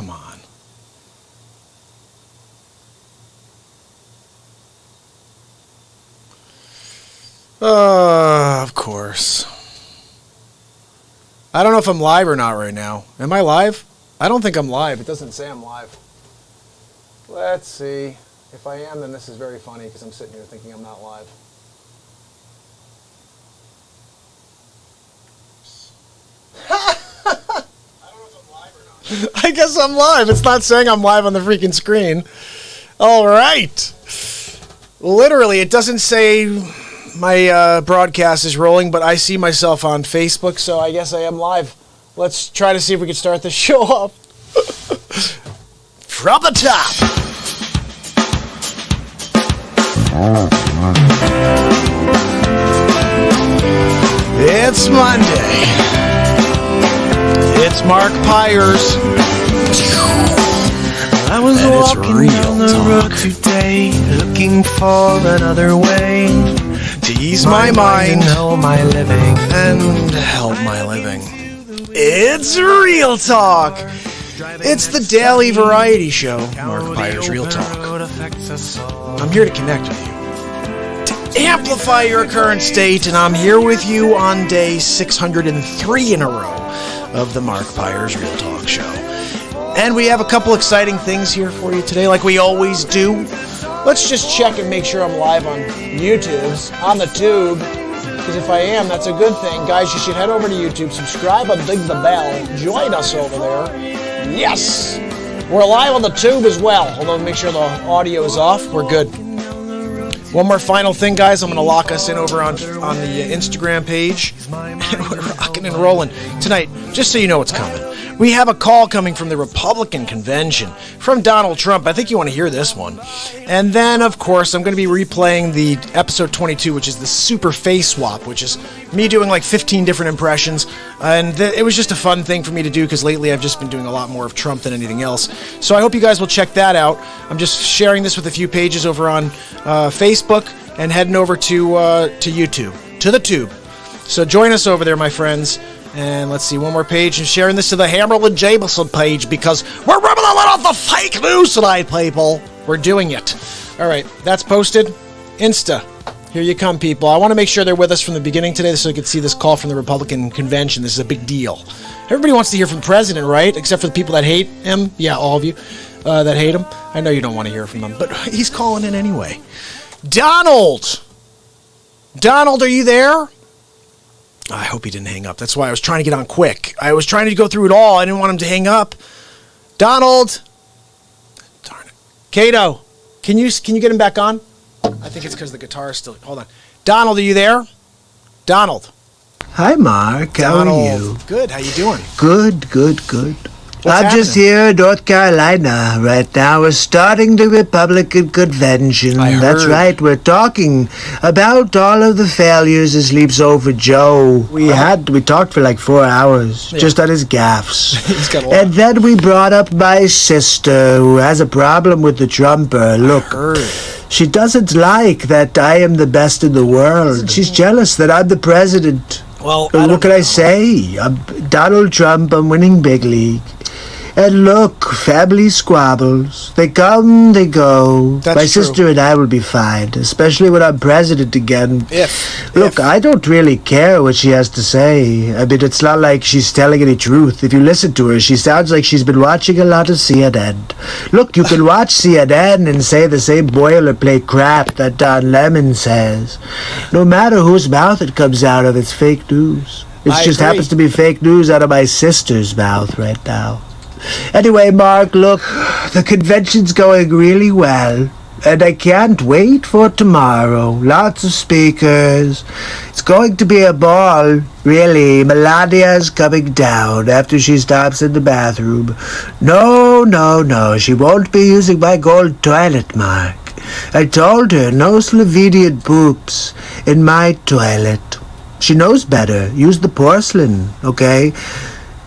come on. Of course. I don't know if I'm live or not right now. Am I live? I don't think I'm live. It doesn't say I'm live. Let's see. If I am, then this is very funny because I'm sitting here thinking I'm not live. I don't know if I'm live or not. I guess I'm live. It's not saying I'm live on the freaking screen. All right. Literally, it doesn't say my broadcast is rolling, but I see myself on Facebook, so I guess I am live. Let's try to see if we can start the show off. From the top. It's Monday. It's Mark Pyers. I was walking down the road today, looking for another way to ease my mind and help my living. It's Real Talk. It's the daily variety show, Mark Pyers Real Talk. I'm here to connect with you, to amplify your current state, and I'm here with you on day 603 in a row of the Mark Pyers Real Talk show. And we have a couple exciting things here for you today, like we always do. Let's just check and make sure I'm live on YouTube, on the tube, because if I am, that's a good thing. Guys, you should head over to YouTube, subscribe and ding the bell, join us over there. Yes! We're live on the tube as well, although make sure the audio is off. We're good. One more final thing, guys. I'm going to lock us in over on the Instagram page. And we're rocking and rolling tonight, just so you know what's coming. We have a call coming from the Republican convention from Donald Trump. I think you want to hear this one. And then, of course, I'm going to be replaying the episode 22, which is the super face swap, which is me doing like 15 different impressions. And it was just a fun thing for me to do because lately I've just been doing a lot more of Trump than anything else. So I hope you guys will check that out. I'm just sharing this with a few pages over on Facebook and heading over to YouTube, to the tube. So join us over there, my friends. And let's see, one more page, and sharing this to the Hammerlin Jameson page because we're ripping a lot of the fake news tonight, people. We're doing it. All right, that's posted. Insta. Here you come, people. I want to make sure they're with us from the beginning today so you can see this call from the Republican convention. This is a big deal. Everybody wants to hear from the president, right? Except for the people that hate him. Yeah, all of you that hate him. I know you don't want to hear from them, but he's calling in anyway. Donald! Donald, are you there? I hope he didn't hang up. That's why I was trying to get on quick. I was trying to go through it all. I didn't want him to hang up. Donald! Darn it. Cato, can you get him back on? I think it's because the guitar is still... Hold on. Donald, are you there? Donald. Hi, Mark. How Donald. are you? Good. How you doing? Good. What's I'm just happening? here in North Carolina right now. We're starting the Republican convention. I heard. That's right. We're talking about all of the failures of Sleeps Over Joe. We talked for like 4 hours just on his gaffes. He's got a lot. And then we brought up my sister who has a problem with the Trumper. Look. Heard. She doesn't like that I am the best in the world. She's jealous that I'm the president. Well, What can I say? I'm Donald Trump. I'm winning big league. And look, family squabbles. They come, they go. That's My true. sister and I will be fine, especially when I'm president again. Look, I don't really care what she has to say. I mean, it's not like she's telling any truth. If you listen to her, she sounds like she's been watching a lot of CNN. Look, you can watch CNN and say the same boilerplate crap that Don Lemon says. No matter whose mouth it comes out of, it's fake news. It I just agree. happens to be fake news out of my sister's mouth right now. Anyway, Mark, look, the convention's going really well, and I can't wait for tomorrow. Lots of speakers. It's going to be a ball, really. Melania's coming down after she stops in the bathroom. No, she won't be using my gold toilet, Mark. I told her no Slovenian poops in my toilet. She knows better. Use the porcelain, okay?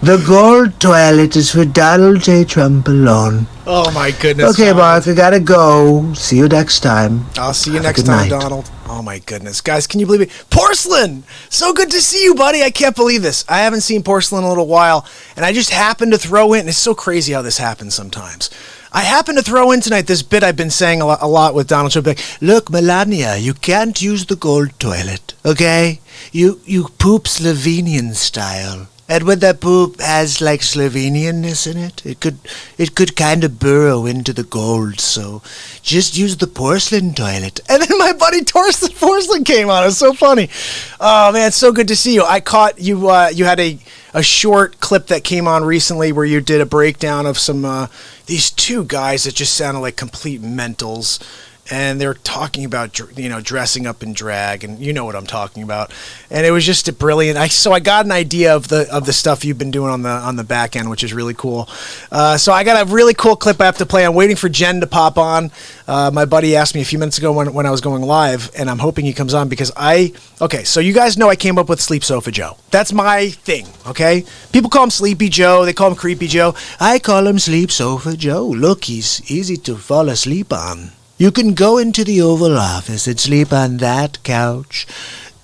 The gold toilet is for Donald J. Trump alone. Oh, my goodness. Okay, Donald. Mark, I gotta go. See you next time. I'll see you Have a next good time, night. Donald. Oh, my goodness. Guys, can you believe it? Porcelain! So good to see you, buddy. I can't believe this. I haven't seen Porcelain in a little while, and I just happened to throw in, it's so crazy how this happens sometimes. I happened to throw in tonight this bit I've been saying a lot with Donald Trump. Like, look, Melania, you can't use the gold toilet, okay? You poop Slovenian style. And when that poop has like Slovenianness in it, it could kind of burrow into the gold. So just use the porcelain toilet. And then my buddy Porcelain came on. It was so funny. Oh man, it's so good to see you. I caught you. You had a short clip that came on recently where you did a breakdown of some these two guys that just sounded like complete mentals. And they're talking about, dressing up in drag, and you know what I'm talking about. And it was just a brilliant. So I got an idea of the stuff you've been doing on the back end, which is really cool. So I got a really cool clip I have to play. I'm waiting for Jen to pop on. My buddy asked me a few minutes ago when I was going live, and I'm hoping he comes on because so you guys know I came up with Sleep Sofa Joe. That's my thing, okay? People call him Sleepy Joe. They call him Creepy Joe. I call him Sleep Sofa Joe. Look, he's easy to fall asleep on. You can go into the Oval Office and sleep on that couch,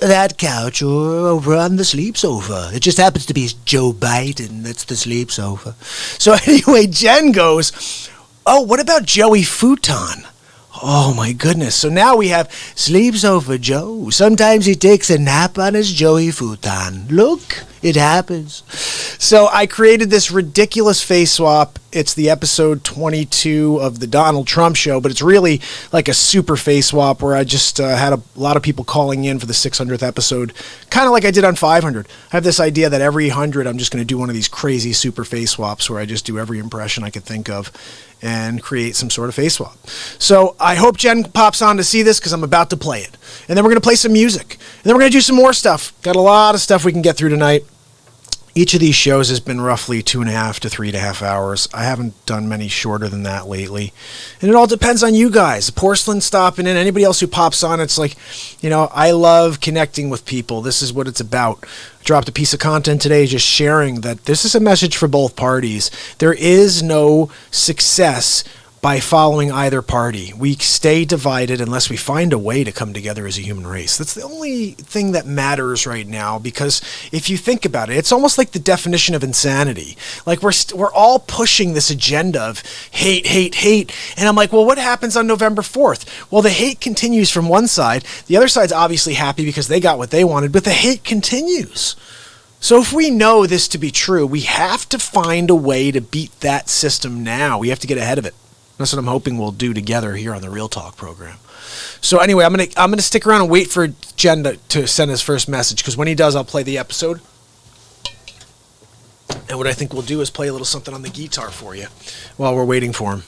or over on the sleep sofa. It just happens to be Joe Biden. That's the sleep sofa. So anyway, Jen goes, oh, what about Joey Futon? Oh, my goodness. So now we have Sleep Sofa Joe. Sometimes he takes a nap on his Joey Futon. Look, it happens. So I created this ridiculous face swap. It's the episode 22 of the Donald Trump show, but it's really like a super face swap where I just had a lot of people calling in for the 600th episode, kind of like I did on 500. I have this idea that every 100 I'm just going to do one of these crazy super face swaps where I just do every impression I could think of and create some sort of face swap. So I hope Jen pops on to see this because I'm about to play it. And then we're going to play some music. And then we're going to do some more stuff. Got a lot of stuff we can get through tonight. Each of these shows has been roughly 2.5 to 3.5 hours. I haven't done many shorter than that lately. And it all depends on you guys. Porcelain stopping in, anybody else who pops on, it's like, I love connecting with people. This is what it's about. I dropped a piece of content today just sharing that this is a message for both parties. There is no success by following either party. We stay divided unless we find a way to come together as a human race. That's the only thing that matters right now, because if you think about it, it's almost like the definition of insanity. Like we're all pushing this agenda of hate, hate, hate. And I'm like, well, what happens on November 4th? Well, the hate continues from one side. The other side's obviously happy because they got what they wanted, but the hate continues. So if we know this to be true, we have to find a way to beat that system now. We have to get ahead of it. That's what I'm hoping we'll do together here on the Real Talk program. So anyway, I'm gonna stick around and wait for Jen to send his first message, because when he does, I'll play the episode. And what I think we'll do is play a little something on the guitar for you while we're waiting for him.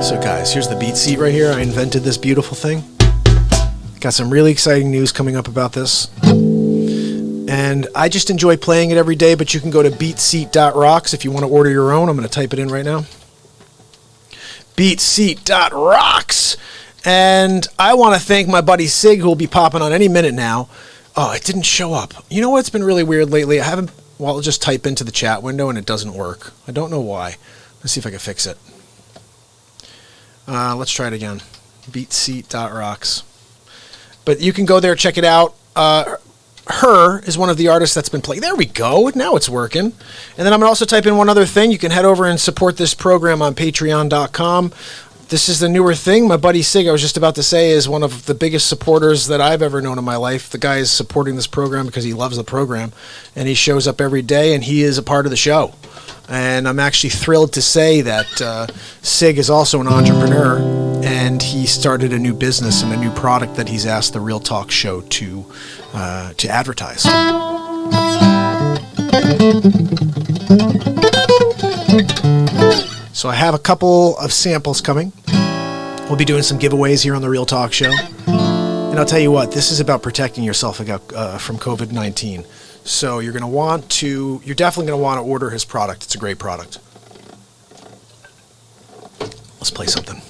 So guys, here's the BeatSeat right here. I invented this beautiful thing. Got some really exciting news coming up about this. And I just enjoy playing it every day, but you can go to BeatSeat.rocks if you want to order your own. I'm going to type it in right now. BeatSeat.rocks. And I want to thank my buddy Sig, who will be popping on any minute now. Oh, it didn't show up. You know what's been really weird lately? I'll just type into the chat window and it doesn't work. I don't know why. Let's see if I can fix it. Let's try it again. BeatSeat.rocks. But you can go there, check it out. Her is one of the artists that's been playing. There we go. Now it's working. And then I'm going to also type in one other thing. You can head over and support this program on patreon.com. This is the newer thing. My buddy Sig, I was just about to say, is one of the biggest supporters that I've ever known in my life. The guy is supporting this program because he loves the program. And he shows up every day, and he is a part of the show. And I'm actually thrilled to say that Sig is also an entrepreneur, and he started a new business and a new product that he's asked the Real Talk show to advertise. So I have a couple of samples coming. We'll be doing some giveaways here on the Real Talk show. And I'll tell you what, this is about protecting yourself from COVID-19. So you're definitely going to want to order his product. It's a great product. Let's play something.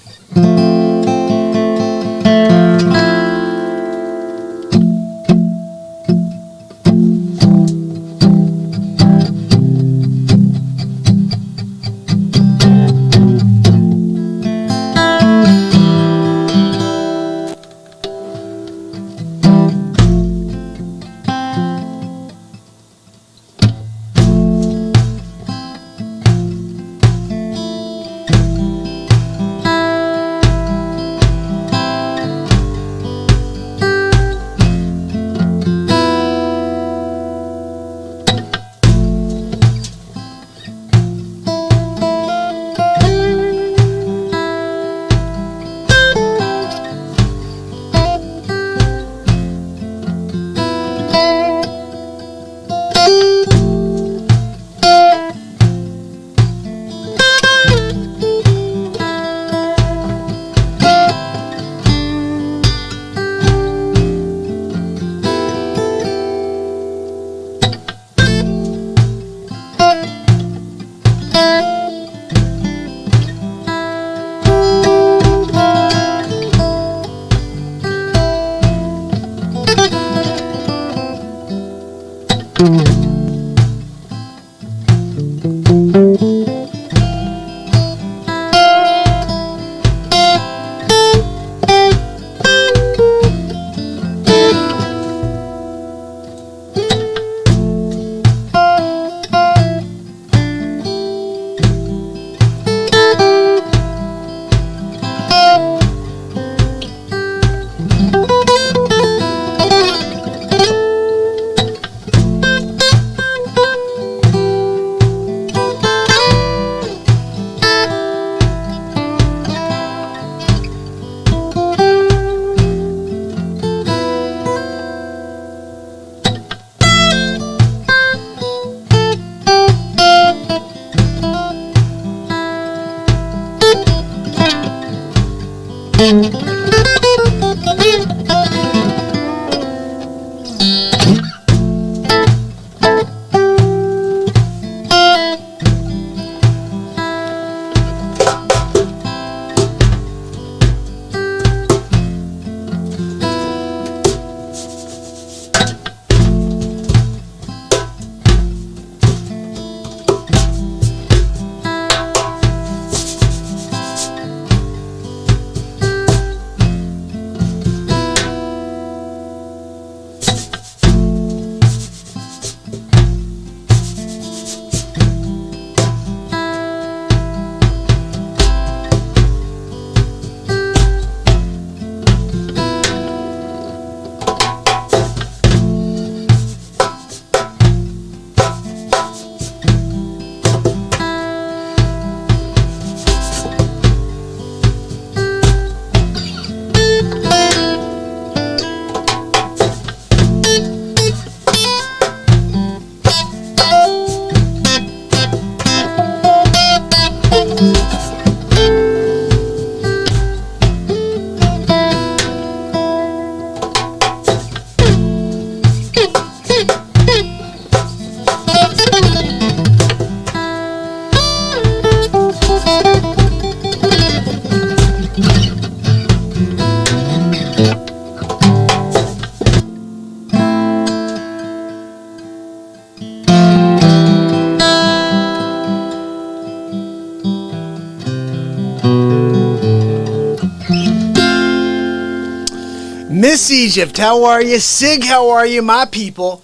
Egypt, how are you? Sig, how are you, my people?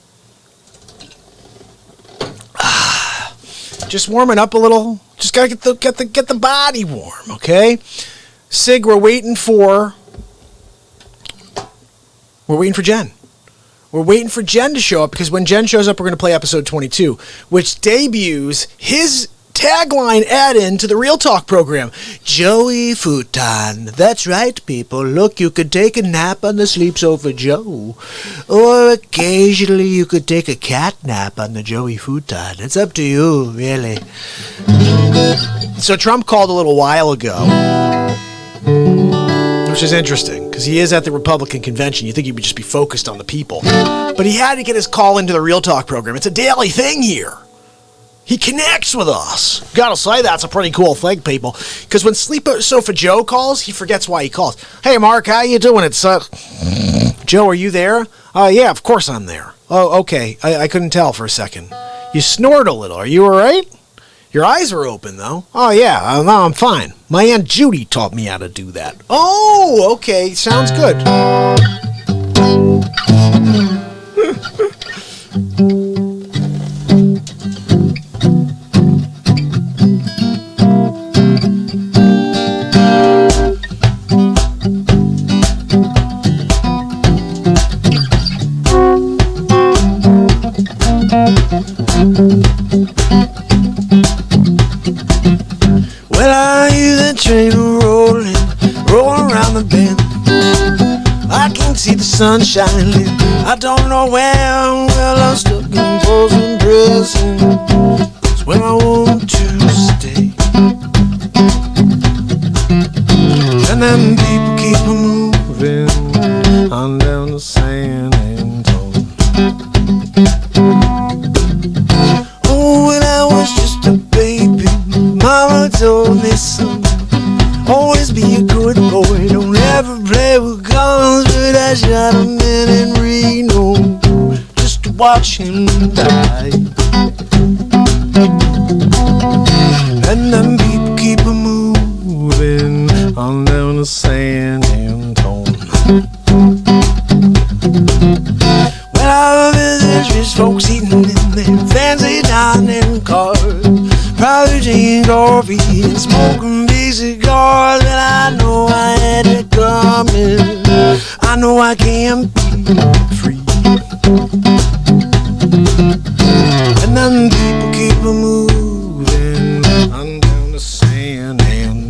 Just warming up a little. Just gotta get the body warm, okay? Sig, we're waiting for Jen. We're waiting for Jen to show up, because when Jen shows up, we're going to play episode 22, which debuts his tagline add-in to the Real Talk program. Joey Futon. That's right, people. Look, you could take a nap on the Sleep Sofa Joe. Or occasionally you could take a cat nap on the Joey Futon. It's up to you, really. So Trump called a little while ago, which is interesting, because he is at the Republican convention. You think he would just be focused on the people. But he had to get his call into the Real Talk program. It's a daily thing here. He connects with us. Gotta say, that's a pretty cool thing, people. Because when Sleep Sofa Joe calls, he forgets why he calls. Hey, Mark, how you doing? It's Joe, are you there? Yeah, of course I'm there. Oh, okay. I couldn't tell for a second. You snored a little. Are you all right? Your eyes are open, though. Oh, yeah. No, I'm fine. My Aunt Judy taught me how to do that. Oh, okay. Sounds good. Well, I hear the train rolling around the bend. I can see the sun shining. I don't know where. Well, I'm stuck in frozen dressing. It's where I want to stay. And then people keep moving on down the San Antonio. Oh, when I was just a baby, Mama told me, son, always be a good boy, don't ever play with guns. But I shot a man in Reno just to watch him die. And then people keep moving on down to San Antonio. Well, I visit rich folks eating in their fancy dining cars, probably drinking coffee and smoking big cigars. And I know I had it coming. I know I can't be free. And then people keep moving on down to San Antonio.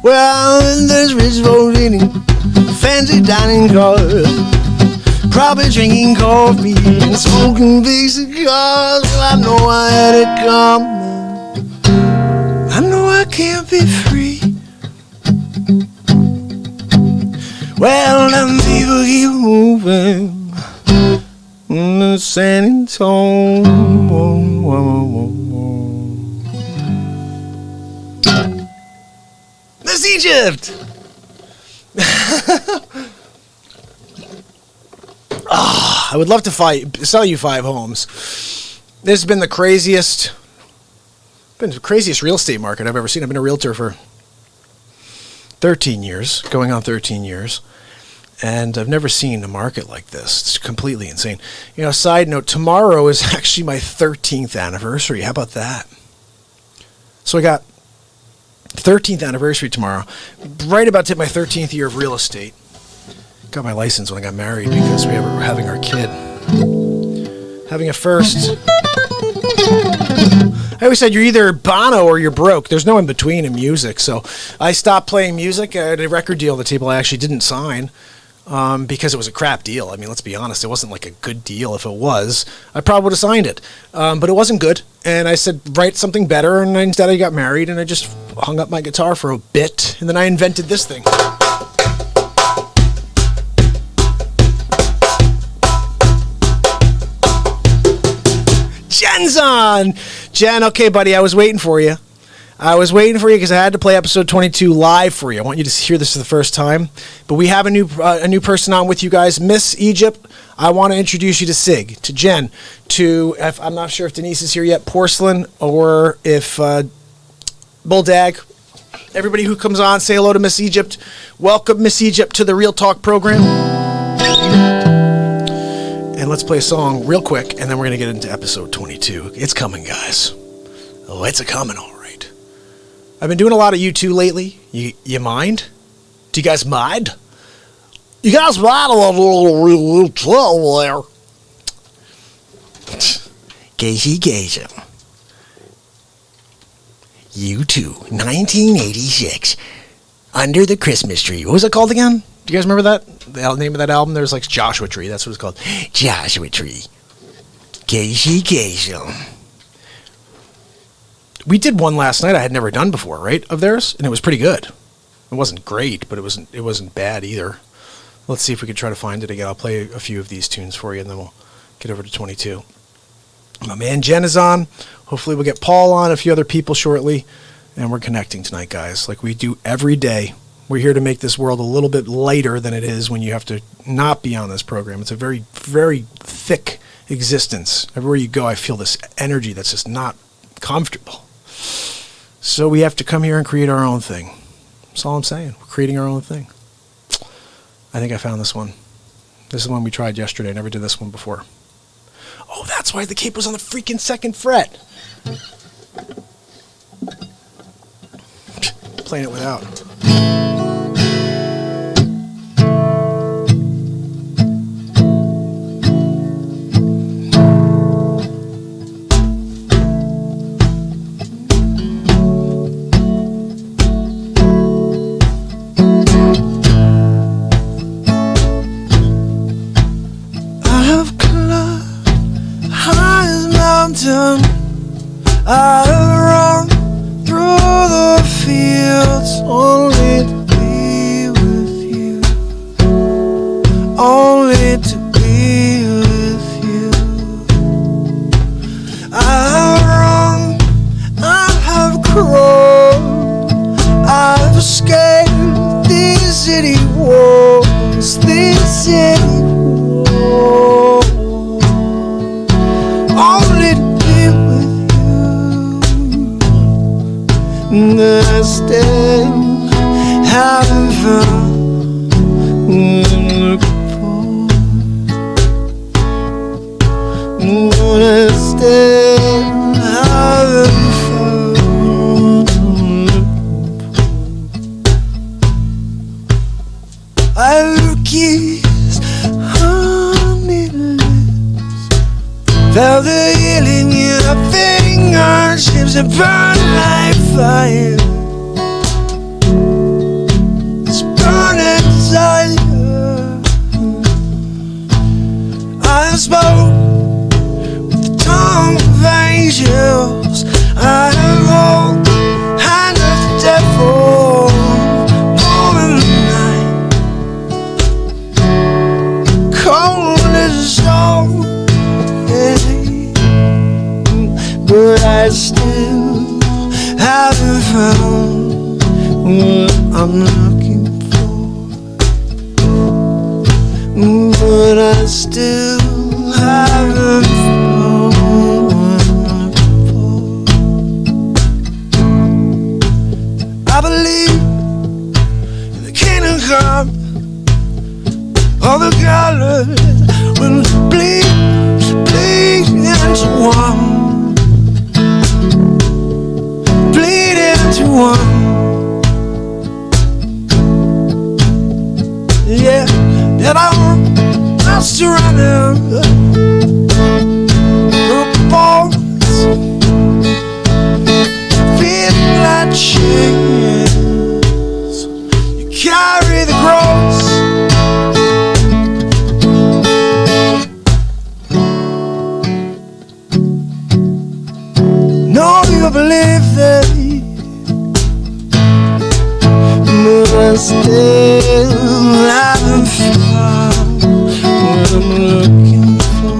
Well, there's rich folks eating fancy dining cars, probably drinking coffee and smoking big cigars. Well, I know I had it coming. I know I can't be free. Well, them people keep moving to San Antonio. This Egypt! I would love to sell you 5 homes. This has been the craziest real estate market I've ever seen. I've been a realtor for 13 years, going on 13 years. And I've never seen a market like this. It's completely insane. You know, side note, tomorrow is actually my 13th anniversary. How about that? So I got 13th anniversary tomorrow. Right about to hit my 13th year of real estate. Got my license when I got married because we were having our kid. having a first. I always said you're either Bono or you're broke. There's no in between in music. So I stopped playing music. I had a record deal on the table I actually didn't sign because it was a crap deal. I mean, let's be honest. It wasn't like a good deal. If it was, I probably would have signed it. But it wasn't good. And I said, write something better. And instead I got married and I just hung up my guitar for a bit. And then I invented this thing. Jen's on! Jen, okay, buddy, I was waiting for you. Because I had to play episode 22 live for you. I want you to hear this for the first time. But we have a new person on with you guys. Miss Egypt, I want to introduce you to Sig, to Jen, to, I'm not sure if Denise is here yet, Porcelain, or if Bulldag. Everybody who comes on, say hello to Miss Egypt. Welcome, Miss Egypt, to the Real Talk program. And let's play a song real quick, and then we're going to get into episode 22. It's coming, guys. Oh, it's a-coming, all right. I've been doing a lot of U2 lately. You mind? Do you guys mind? You guys mind a little trouble there? Gazy. U2, 1986. Under the Christmas Tree. What was it called again? Do you guys remember that? The name of that album? There's like Joshua Tree. That's what it's called. Joshua Tree. Gazy. We did one last night I had never done before, right? Of theirs, and it was pretty good. It wasn't great, but it wasn't bad either. Let's see if we can try to find it again. I'll play a few of these tunes for you, and then we'll get over to 22. My man Jen is on. Hopefully we'll get Paul on, a few other people shortly, and we're connecting tonight, guys, like we do every day. We're here to make this world a little bit lighter than it is when you have to not be on this program. It's a very, very thick existence. Everywhere you go, I feel this energy that's just not comfortable. So we have to come here and create our own thing. That's all I'm saying. We're creating our own thing. I think I found this one. This is one we tried yesterday. I never did this one before. Oh, that's why the cape was on the freaking second fret. Playing it without. I have run through the fields only to be with you, only to be with you. I have run, I have crawled, I have escaped these city walls, these city walls, only to be with you. And I still haven't found what I'm looking for. But I still haven't found what I'm looking for. I have kissed honey lips, felt the healing in her fingertips that burn like fire. This burning desire. I have spoke with the tongue of angels. I have hold hand of the devil more than the night, cold as a stone. But I still haven't found what I'm looking for. But I still haven't found what I'm looking for. I believe in the kingdom come, all the colors will bleed into one. To one, yeah, and I'm surrounded still haven't found what I'm looking for.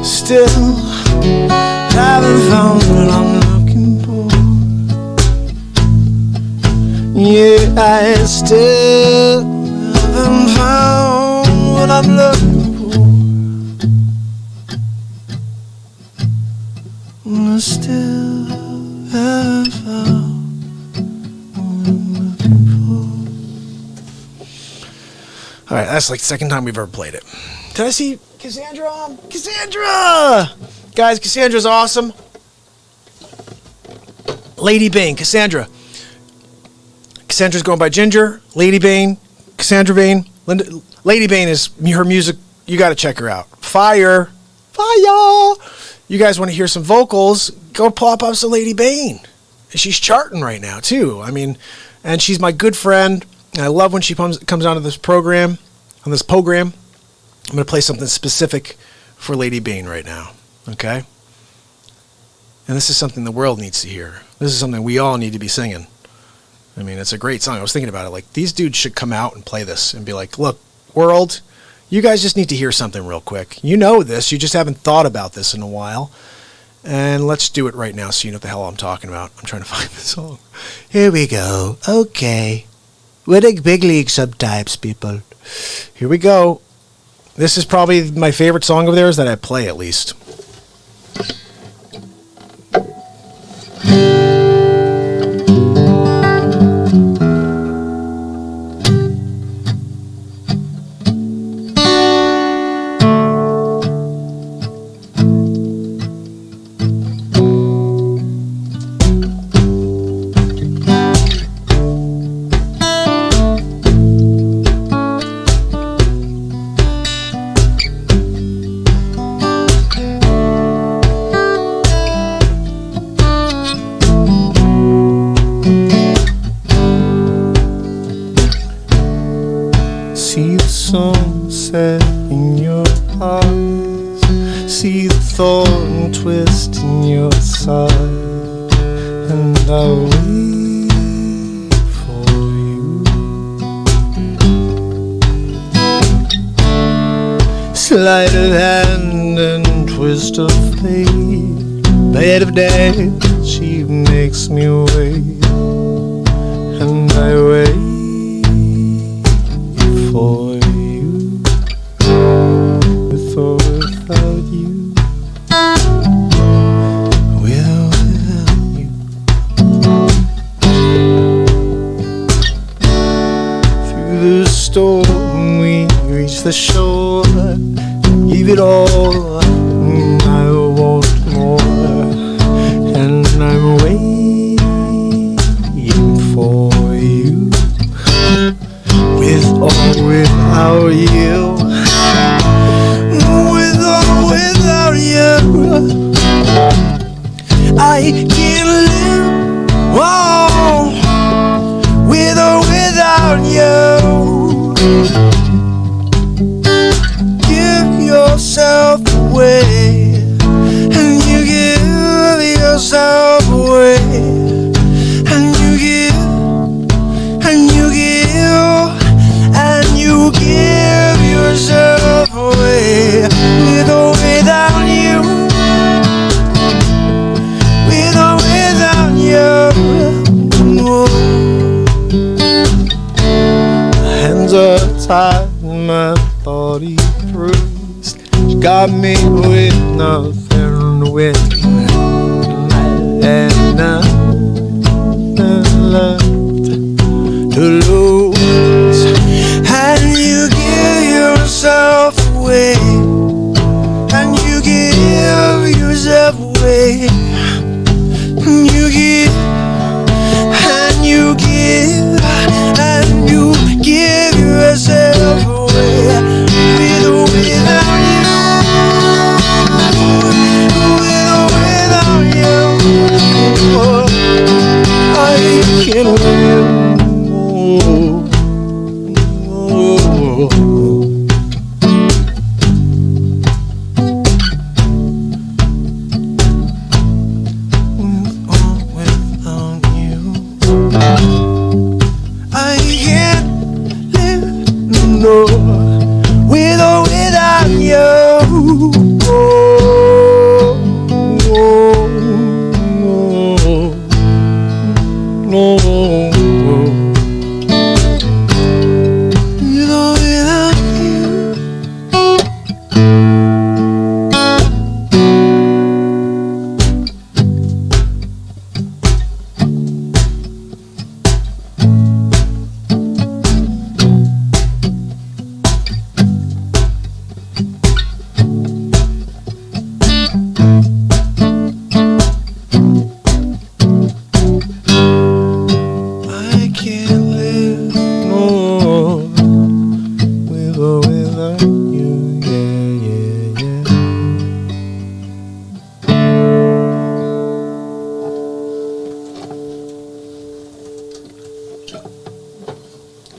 Still haven't found what I'm looking for. Yeah, I still haven't found what I'm looking for. I still haven't found what I'm looking for. All right, that's like the second time we've ever played it. Did I see Cassandra on? Cassandra! Guys, Cassandra's awesome. Lady Bane, Cassandra. Cassandra's going by Ginger. Lady Bane, Cassandra Bane. Lady Bane is her music. You got to check her out. Fire. Fire. You guys want to hear some vocals? Go pop up some Lady Bane. She's charting right now, too. I mean, and she's my good friend. And I love when she comes onto this program. On this program. I'm going to play something specific for Lady Bane right now. Okay? And this is something the world needs to hear. This is something we all need to be singing. I mean, it's a great song. I was thinking about it. Like, these dudes should come out and play this and be like, look, world, you guys just need to hear something real quick. You know this. You just haven't thought about this in a while. And let's do it right now so you know what the hell I'm talking about. I'm trying to find the song. Here we go. Okay. We're the big league sometimes, people. Here we go. This is probably my favorite song of theirs that I play at least. See the sunset in your eyes, see the thorn twist in your side, and I'll wait for you. Sleight of hand and twist of fate, bed of death, she makes me wait, and I wait for you, with or without you, with or without you. Through the storm we reach the shore, give it all, I want more, and I'm waiting for you. With or without you, with or without you, I can't live, oh, with or without you. Give yourself away, and you give yourself away, and you give, and you give, and you give yourself away, with or without you, with or without you. My hands are tied, my body bruised. She got me with nothing to win, and nothing left to lose. And you give yourself away, and you give yourself away, and you give, and you give, and you give yourself away, with or without you, with or without you. I can't live.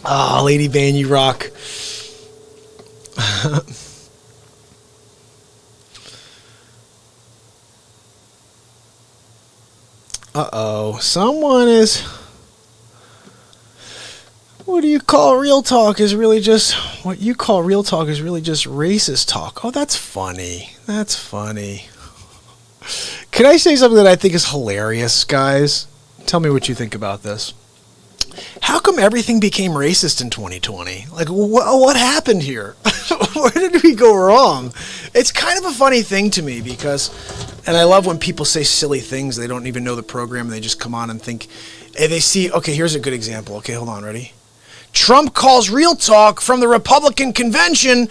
Oh, Lady Bane, you rock. Uh-oh. Someone is... What you call real talk is really just... What you call real talk is really just racist talk. Oh, that's funny. That's funny. Can I say something that I think is hilarious, guys? Tell me what you think about this. How come everything became racist in 2020? Like, what happened here? Where did we go wrong? It's kind of a funny thing to me because, and I love when people say silly things. They don't even know the program. They just come on and think, and they see, okay, here's a good example. Okay, hold on, ready? Trump calls real talk from the Republican convention,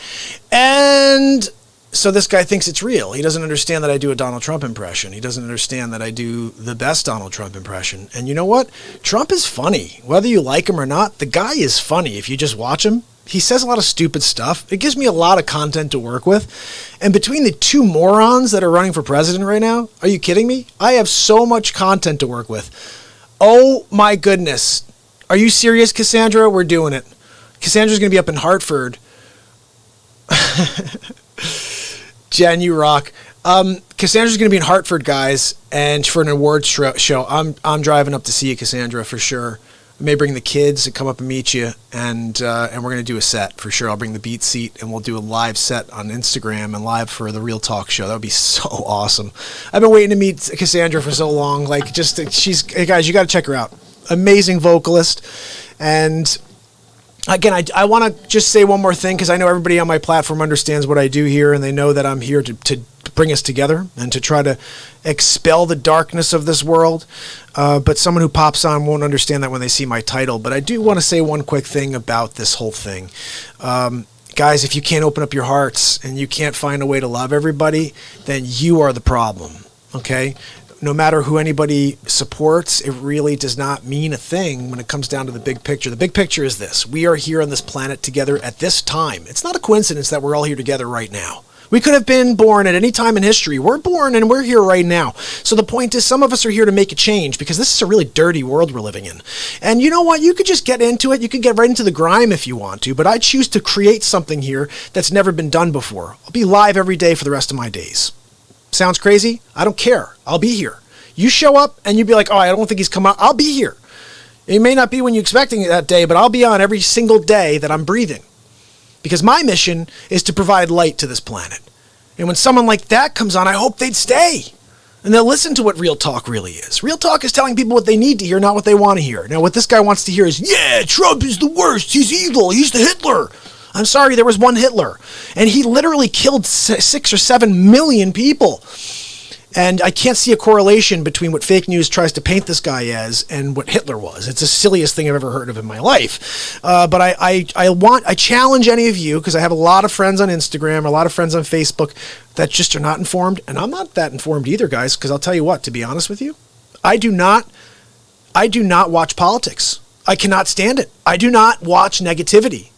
and so this guy thinks it's real. He doesn't understand that I do a Donald Trump impression. He doesn't understand that I do the best Donald Trump impression. And you know what? Trump is funny. Whether you like him or not, the guy is funny. If you just watch him, he says a lot of stupid stuff. It gives me a lot of content to work with. And between the two morons that are running for president right now, are you kidding me? I have so much content to work with. Oh my goodness. Are you serious, Cassandra? We're doing it. Cassandra's going to be up in Hartford. Jen, you rock. Cassandra's going to be in Hartford, guys, and for an awards show. I'm driving up to see you, Cassandra, for sure. I may bring the kids to come up and meet you, and we're going to do a set for sure. I'll bring the BeatSeat, and we'll do a live set on Instagram and live for the Real Talk show. That would be so awesome. I've been waiting to meet Cassandra for so long. Like, just hey guys, you got to check her out. Amazing vocalist, and again, I want to just say one more thing because I know everybody on my platform understands what I do here, and they know that I'm here to bring us together and to try to expel the darkness of this world. But someone who pops on won't understand that when they see my title. But I do want to say one quick thing about this whole thing. Guys, if you can't open up your hearts and you can't find a way to love everybody, then you are the problem, okay? No matter who anybody supports, it really does not mean a thing when it comes down to the big picture. The big picture is this. We are here on this planet together at this time. It's not a coincidence that we're all here together right now. We could have been born at any time in history. We're born and we're here right now. So the point is, some of us are here to make a change because this is a really dirty world we're living in. And you know what? You could just get into it. You could get right into the grime if you want to, but I choose to create something here that's never been done before. I'll be live every day for the rest of my days. Sounds crazy? I don't care. I'll be here. You show up and you'd be like, oh, I don't think he's come out. I'll be here. It may not be when you're expecting it that day, but I'll be on every single day that I'm breathing. Because my mission is to provide light to this planet. And when someone like that comes on, I hope they'd stay. And they'll listen to what real talk really is. Real talk is telling people what they need to hear, not what they want to hear. Now, what this guy wants to hear is, yeah, Trump is the worst. He's evil. He's the Hitler. I'm sorry, there was one Hitler. And he literally killed 6 or 7 million people. And I can't see a correlation between what fake news tries to paint this guy as and what Hitler was. It's the silliest thing I've ever heard of in my life. But I challenge any of you, because I have a lot of friends on Instagram, a lot of friends on Facebook that just are not informed. And I'm not that informed either, guys, because I'll tell you what, to be honest with you, I do not watch politics. I cannot stand it. I do not watch negativity.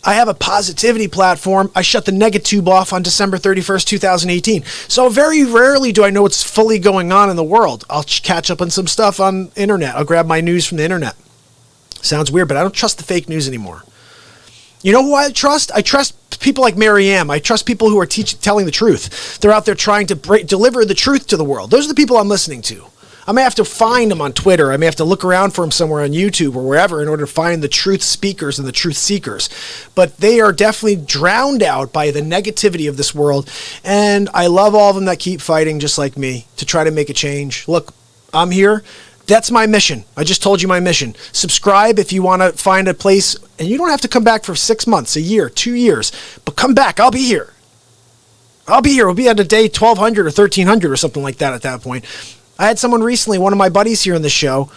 I have a positivity platform. I shut the negatube off on December 31st, 2018. So very rarely do I know what's fully going on in the world. I'll catch up on some stuff on internet. I'll grab my news from the internet. Sounds weird, but I don't trust the fake news anymore. You know who I trust? I trust people like Marianne. I trust people who are telling the truth. They're out there trying to deliver the truth to the world. Those are the people I'm listening to. I may have to find them on Twitter. I may have to look around for them somewhere on YouTube or wherever in order to find the truth speakers and the truth seekers. But they are definitely drowned out by the negativity of this world. And I love all of them that keep fighting just like me to try to make a change. Look, I'm here. That's my mission. I just told you my mission. Subscribe if you want to find a place. And you don't have to come back for 6 months, a year, 2 years. But come back. I'll be here. I'll be here. We'll be at a day 1200 or 1300 or something like that at that point. I had someone recently, one of my buddies here on the show,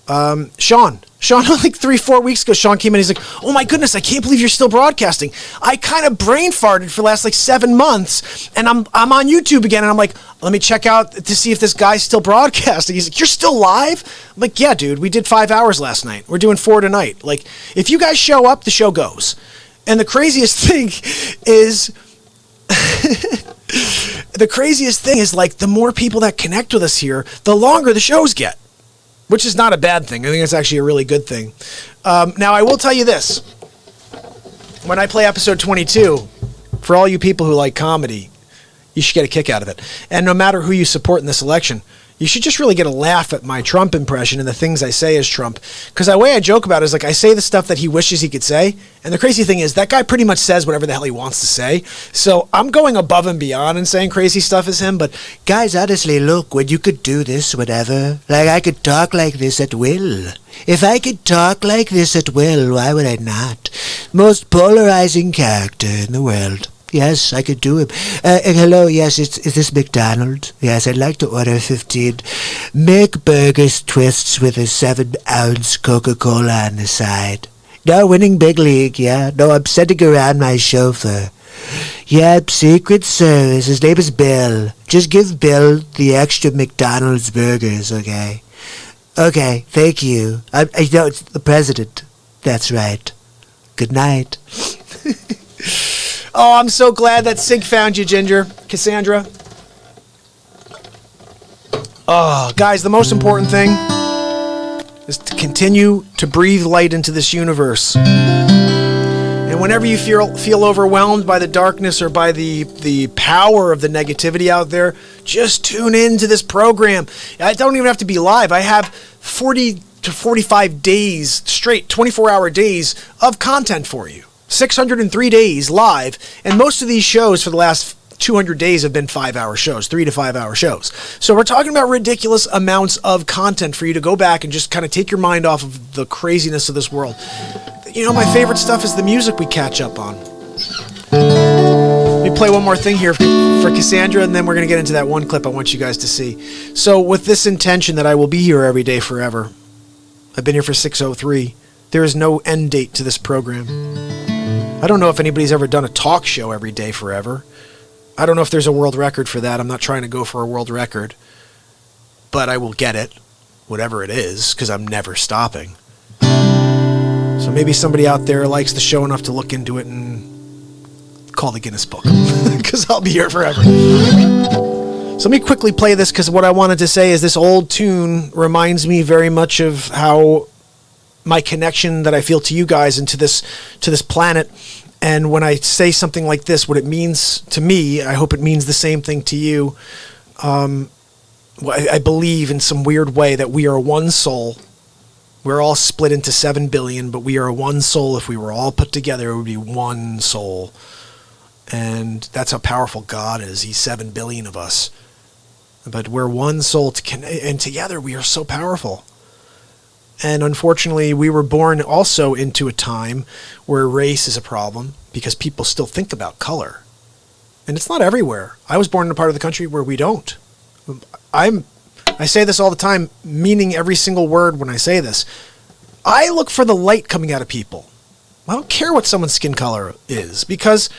Sean, like 3-4 weeks ago, Sean came in, he's like, oh my goodness, I can't believe you're still broadcasting. I kind of brain farted for the last like 7 months, and I'm on YouTube again, and I'm like, let me check out to see if this guy's still broadcasting. He's like, you're still live? I'm like, yeah, dude, we did 5 hours last night. We're doing 4 tonight. Like, if you guys show up, the show goes. And the craziest thing is... The craziest thing is, like, the more people that connect with us here, the longer the shows get. which is not a bad thing. I think it's actually a really good thing. Now, I will tell you this. When I play episode 22, for all you people who like comedy, you should get a kick out of it. And no matter who you support in this election, you should just really get a laugh at my Trump impression and the things I say as Trump. Because the way I joke about it is like I say the stuff that he wishes he could say. And the crazy thing is that guy pretty much says whatever the hell he wants to say. So I'm going above and beyond and saying crazy stuff as him. But guys, honestly, look, when you could do this, whatever. Like, I could talk like this at will. If I could talk like this at will, why would I not? Most polarizing character in the world. Yes, I could do it. Hello, yes, is this McDonald's? Yes, I'd like to order 15 McBurgers twists with a 7-ounce Coca-Cola on the side. No, winning big league, yeah. No, I'm sending around my chauffeur. Yep, Secret Service. His name is Bill. Just give Bill the extra McDonald's burgers, okay? Okay, thank you. I know it's the president. That's right. Good night. Oh, I'm so glad that Sig found you, Ginger. Cassandra. Oh, guys, the most important thing is to continue to breathe light into this universe. And whenever you feel overwhelmed by the darkness or by the power of the negativity out there, just tune into this program. I don't even have to be live. I have 40 to 45 days straight, 24-hour days of content for you. 603 days live, and most of these shows for the last 200 days have been 5-hour shows, 3 to 5 hour shows. So we're talking about ridiculous amounts of content for you to go back and just kind of take your mind off of the craziness of this world. You know, my favorite stuff is the music we catch up on. Let me play one more thing here for Cassandra, and then we're going to get into that one clip I want you guys to see. So with this intention that I will be here every day forever, I've been here for 603. There is no end date to this program. I don't know if anybody's ever done a talk show every day forever. I don't know if there's a world record for that. I'm not trying to go for a world record. But I will get it, whatever it is, because I'm never stopping. So maybe somebody out there likes the show enough to look into it and call the Guinness Book. Because I'll be here forever. So let me quickly play this, because what I wanted to say is this old tune reminds me very much of how my connection that I feel to you guys and to this planet. And when I say something like this, what it means to me, I hope it means the same thing to you. I believe in some weird way that we are one soul. We're all split into 7 billion, but we are one soul. If we were all put together, it would be one soul. And that's how powerful God is. He's 7 billion of us. But we're one soul, and together we are so powerful. And unfortunately, we were born also into a time where race is a problem because people still think about color. And it's not everywhere. I was born in a part of the country where we don't. I say this all the time, meaning every single word when I say this. I look for the light coming out of people. I don't care what someone's skin color is, because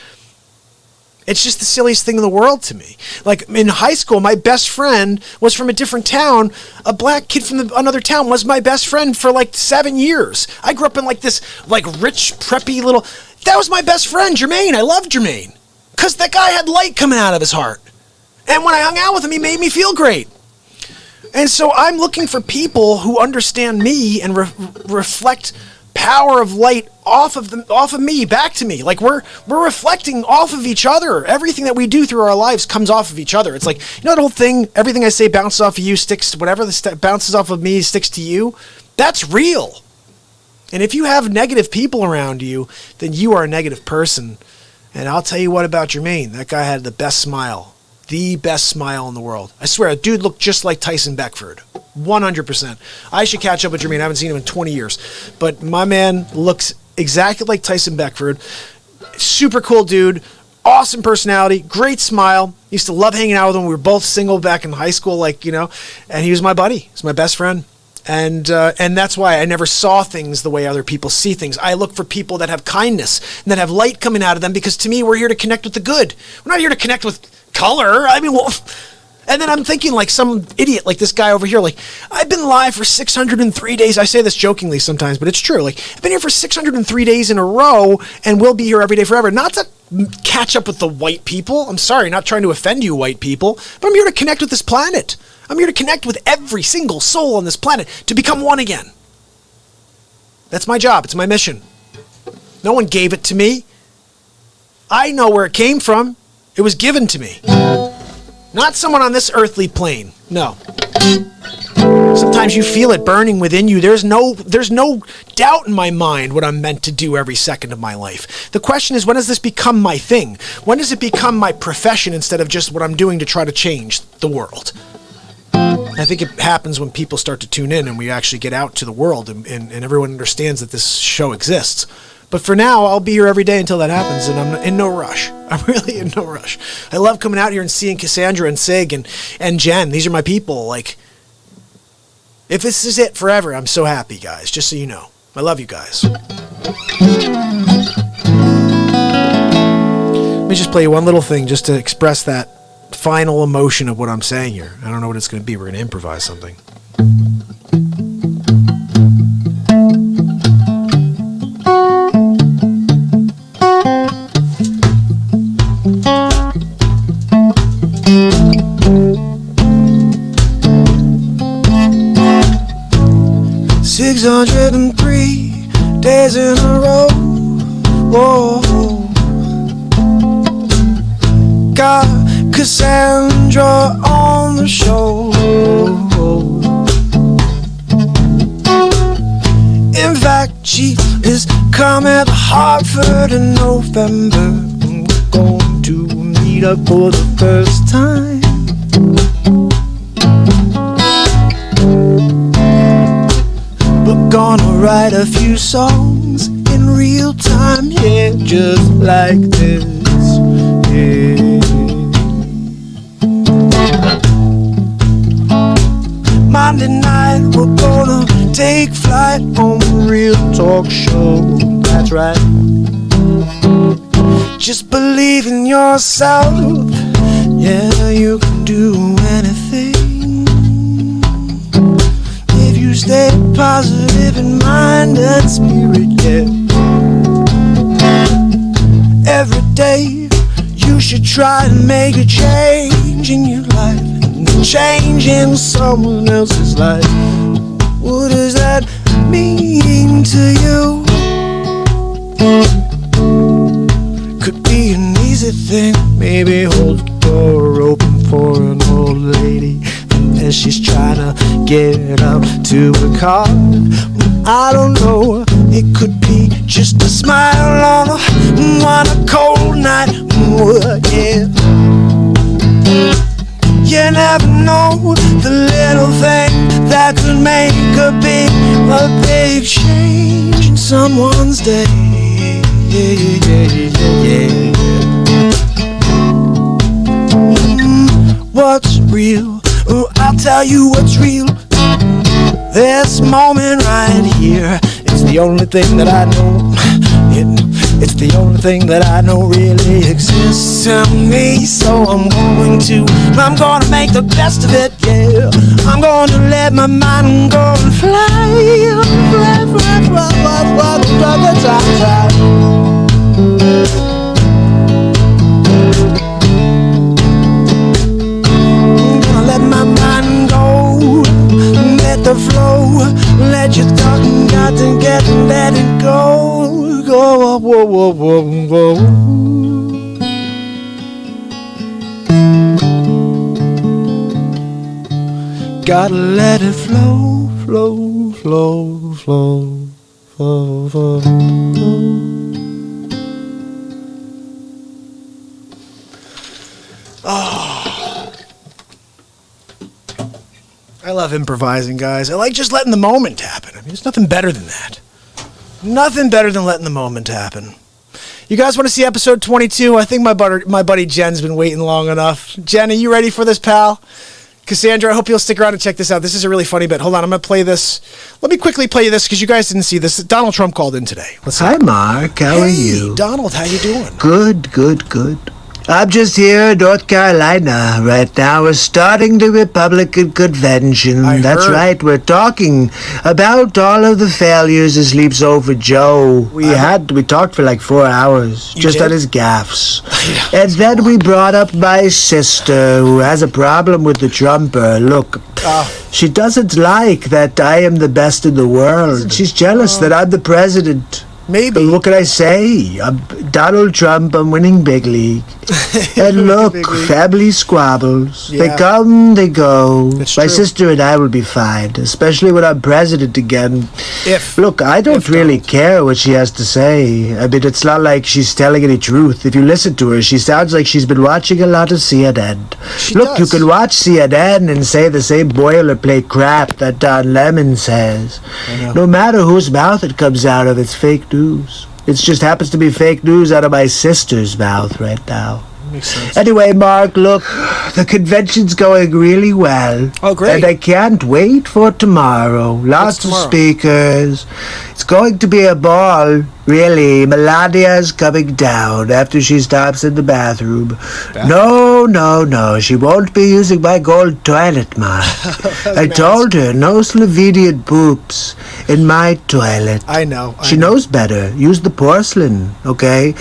it's just the silliest thing in the world to me. Like in high school, my best friend was from a different town. A black kid from another town was my best friend for like 7 years. I grew up in like this like rich, preppy little... That was my best friend, Jermaine. I loved Jermaine. Because that guy had light coming out of his heart. And when I hung out with him, he made me feel great. And so I'm looking for people who understand me and reflect power of light off of me back to me. Like we're reflecting off of each other. Everything that we do through our lives comes off of each other. It's like, you know, that whole thing, everything I say bounces off of you, sticks, whatever bounces off of me sticks to you. That's real. And if you have negative people around you, then you are a negative person. And I'll tell you what about Jermaine. That guy had the best smile. The best smile in the world. I swear, a dude looked just like Tyson Beckford. 100%. I should catch up with Jermaine. I haven't seen him in 20 years. But my man looks exactly like Tyson Beckford. Super cool dude. Awesome personality. Great smile. Used to love hanging out with him. We were both single back in high school, like, you know. And he was my buddy. He's my best friend. And that's why I never saw things the way other people see things. I look for people that have kindness and that have light coming out of them, because to me, we're here to connect with the good. We're not here to connect with color. I mean, well, and then I'm thinking like some idiot like this guy over here, like, I've been live for 603 days. I say this jokingly sometimes, but it's true. Like, I've been here for 603 days in a row and we'll be here every day forever. Not to catch up with the white people. I'm sorry, not trying to offend you white people, but I'm here to connect with this planet. I'm here to connect with every single soul on this planet to become one again. That's my job. It's my mission. No one gave it to me. I know where it came from. It was given to me. Not someone on this earthly plane. No. Sometimes you feel it burning within you. There's no doubt in my mind what I'm meant to do every second of my life. The question is, when does this become my thing? When does it become my profession instead of just what I'm doing to try to change the world? I think it happens when people start to tune in and we actually get out to the world and everyone understands that this show exists. But for now, I'll be here every day until that happens, and I'm in no rush. I'm really in no rush. I love coming out here and seeing Cassandra and Sig and Jen. These are my people. Like, if this is it forever, I'm so happy, guys, just so you know. I love you guys. Let me just play you one little thing just to express that final emotion of what I'm saying here. I don't know what it's going to be. We're going to improvise something. $603 days in a row. Whoa. Got Cassandra on the show. In fact, she is coming to Hartford in November. We're going to meet up for the first time. We're gonna write a few songs in real time, yeah, just like this, yeah. Monday night, we're gonna take flight on the Real Talk Show, that's right. Just believe in yourself, yeah, you can do anything. Stay positive in mind and spirit, yeah. Every day you should try and make a change in your life, and change in someone else's life. What does that mean to you? Could be an easy thing, maybe hold the door open for an old lady as she's trying to get up to a car. I don't know, it could be just a smile on a cold night, yeah. You never know the little thing that could make a big change in someone's day, yeah. What's real? Oh, I'll tell you what's real. This moment right here, it's the only thing that I know. It's the only thing that I know really exists in me. So I'm gonna make the best of it, yeah. I'm gonna let my mind go and fly. The flow, let your thought and got to get and let it go, whoa, whoa, whoa, whoa. Gotta let it flow, flow, flow, flow, flow, flow, flow. I love improvising, guys. I like just letting the moment happen. I mean, there's nothing better than that. Nothing better than letting the moment happen. You guys want to see episode 22? I think my buddy Jen's been waiting long enough. Jen, are you ready for this, pal? Cassandra, I hope you'll stick around and check this out. This is a really funny bit. Hold on, I'm going to play this. Let me quickly play you this because you guys didn't see this. Donald Trump called in today. Hi, Mark. How are you? Donald, how you doing? Good. I'm just here in North Carolina right now. We're starting the Republican convention. That's heard. right. We're talking about all of the failures of Sleeps Over Joe. We talked for like 4 hours just on his gaffes. And then we brought up my sister who has a problem with the Trumper. Look, she doesn't like that I am the best in the world. She's jealous that I'm the president. Maybe. What can I say? I'm Donald Trump. I'm winning big league. And look, family squabbles. Yeah. They come, they go. It's My true. sister and I will be fine, especially when I'm president again. Look, I don't really care what she has to say. I mean, it's not like she's telling any truth. If you listen to her, she sounds like she's been watching a lot of CNN. Look, you can watch CNN and say the same boilerplate crap that Don Lemon says. No matter whose mouth it comes out of, it's fake news. It just happens to be fake news out of my sister's mouth right now. Makes sense. Anyway, Mark, look, the convention's going really well. Oh, great. And I can't wait for tomorrow. Lots of speakers. It's going to be a ball, really. Melania's coming down after she stops in the bathroom. No. She won't be using my gold toilet, Mark. I told her no Slovenian poops in my toilet. I know. She knows better. Use the porcelain, okay?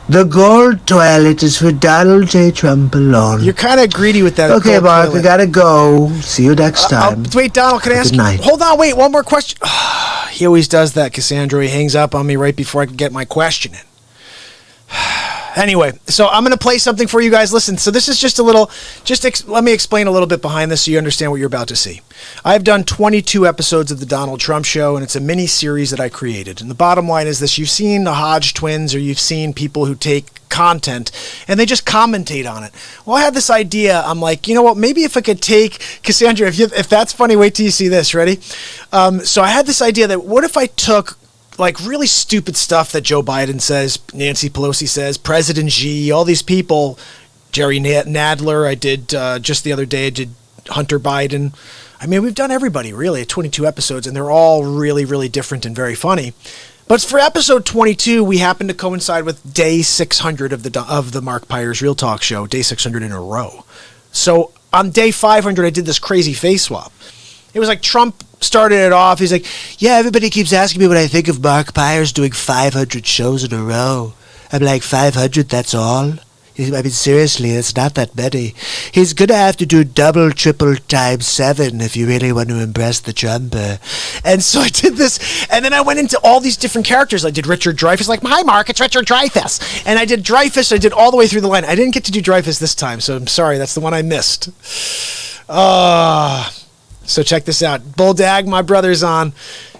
The gold toilet is for Donald J. Trump alone. You're kind of greedy with that. Okay, gold Mark, toilet. we gotta go. See you next time. Wait, Donald, can I ask Good night. Hold on, wait, one more question. He always does that, Cassandra. He hangs up on me right before I can get my question in. Anyway, so I'm going to play something for you guys. Listen, so this is just a little, let me explain a little bit behind this so you understand what you're about to see. I've done 22 episodes of The Donald Trump Show, and it's a mini-series that I created. And the bottom line is this. You've seen the Hodge twins, or you've seen people who take content and they just commentate on it. Well, I had this idea. I'm like, you know what? Maybe if I could take Cassandra, if that's funny, wait till you see this. Ready? So I had this idea that what if I took like really stupid stuff that Joe Biden says, Nancy Pelosi says, President Xi, all these people, Jerry Nadler, I did just the other day, I did Hunter Biden. I mean, we've done everybody really, 22 episodes, and they're all really, really different and very funny. But for episode 22, we happen to coincide with day 600 of the Mark Pyers Real Talk Show, day 600 in a row. So on day 500, I did this crazy face swap. It was like Trump started it off. He's like, yeah, everybody keeps asking me what I think of Mark Pyers doing 500 shows in a row. I'm like, 500, that's all? I mean, seriously, it's not that many. He's going to have to do double, triple, times 7 if you really want to impress the Trumper. And so I did this, and then I went into all these different characters. I did Richard Dreyfuss, like, hi, Mark, it's Richard Dreyfuss. And I did Dreyfuss, I did all the way through the line. I didn't get to do Dreyfuss this time, so I'm sorry, that's the one I missed. So check this out. Bulldog, my brother's on.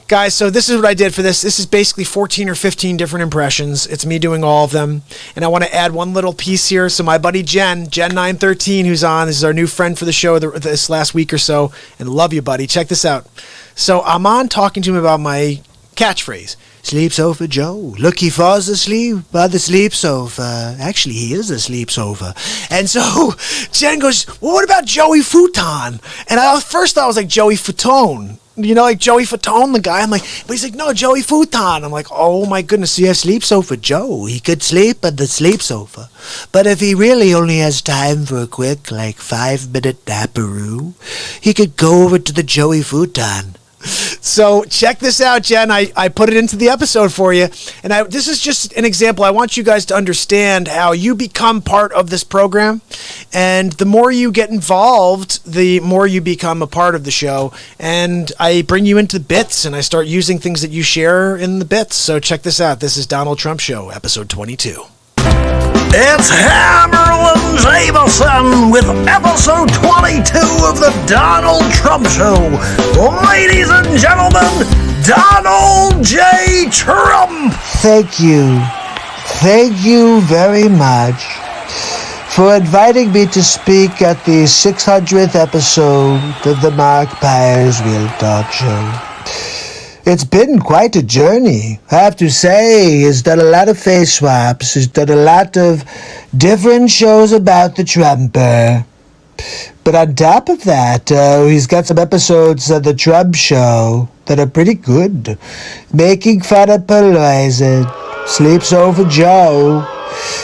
Guys, so this is what I did for this. This is basically 14 or 15 different impressions. It's me doing all of them. And I want to add one little piece here. So my buddy Jen913, who's on, this is our new friend for the show this last week or so. And love you, buddy. Check this out. So I'm on talking to him about my catchphrase. Sleep sofa Joe. Look, he falls asleep by the sleep sofa. Actually, he is a sleep sofa. And so Jen goes, well, what about Joey Futon? And I first thought it was like Joey Futon. You know, like Joey Fatone, the guy. I'm like, but he's like, no, Joey Futon. I'm like, oh my goodness, so you have sleep sofa Joe. He could sleep on the sleep sofa. But if he really only has time for a quick, like, 5-minute naparoo, he could go over to the Joey Futon. So check this out, Jen. I put it into the episode for you. And this is just an example. I want you guys to understand how you become part of this program. And the more you get involved, the more you become a part of the show. And I bring you into bits, and I start using things that you share in the bits. So check this out. This is Donald Trump Show, episode 22. It's Hammerlin Jameson with episode 22 of the Donald Trump Show. Ladies and gentlemen, Donald J. Trump. Thank you. Thank you very much for inviting me to speak at the 600th episode of the Mark Pyers Real Talk Show. It's been quite a journey. I have to say, he's done a lot of face swaps. He's done a lot of different shows about the Trumper. But on top of that, he's got some episodes of the Trump Show that are pretty good. Making fun of Pelosi, Sleeps Over Joe,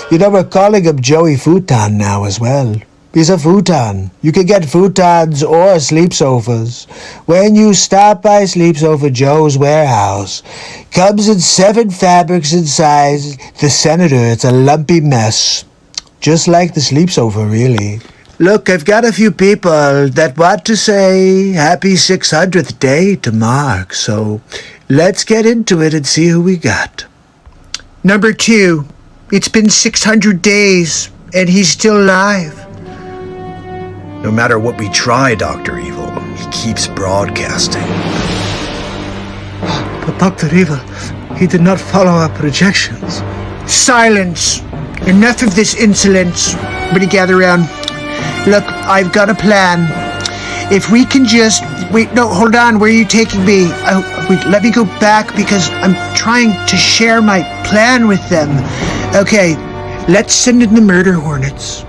You know, we're calling him Joey Futon now as well. He's a futon. You can get futons or sleep sofas when you stop by Sleep Sofa Joe's warehouse. Comes in 7 fabrics and sizes. The Senator, it's a lumpy mess. Just like the sleep sofa, really. Look, I've got a few people that want to say happy 600th day to Mark, so let's get into it and see who we got. Number 2, it's been 600 days, and he's still alive. No matter what we try, Dr. Evil, he keeps broadcasting. But Dr. Evil, he did not follow our projections. Silence! Enough of this insolence. Everybody gather around. Look, I've got a plan. If we can just... Wait, no, hold on. Where are you taking me? Let me go back because I'm trying to share my plan with them. Okay, let's send in the murder hornets.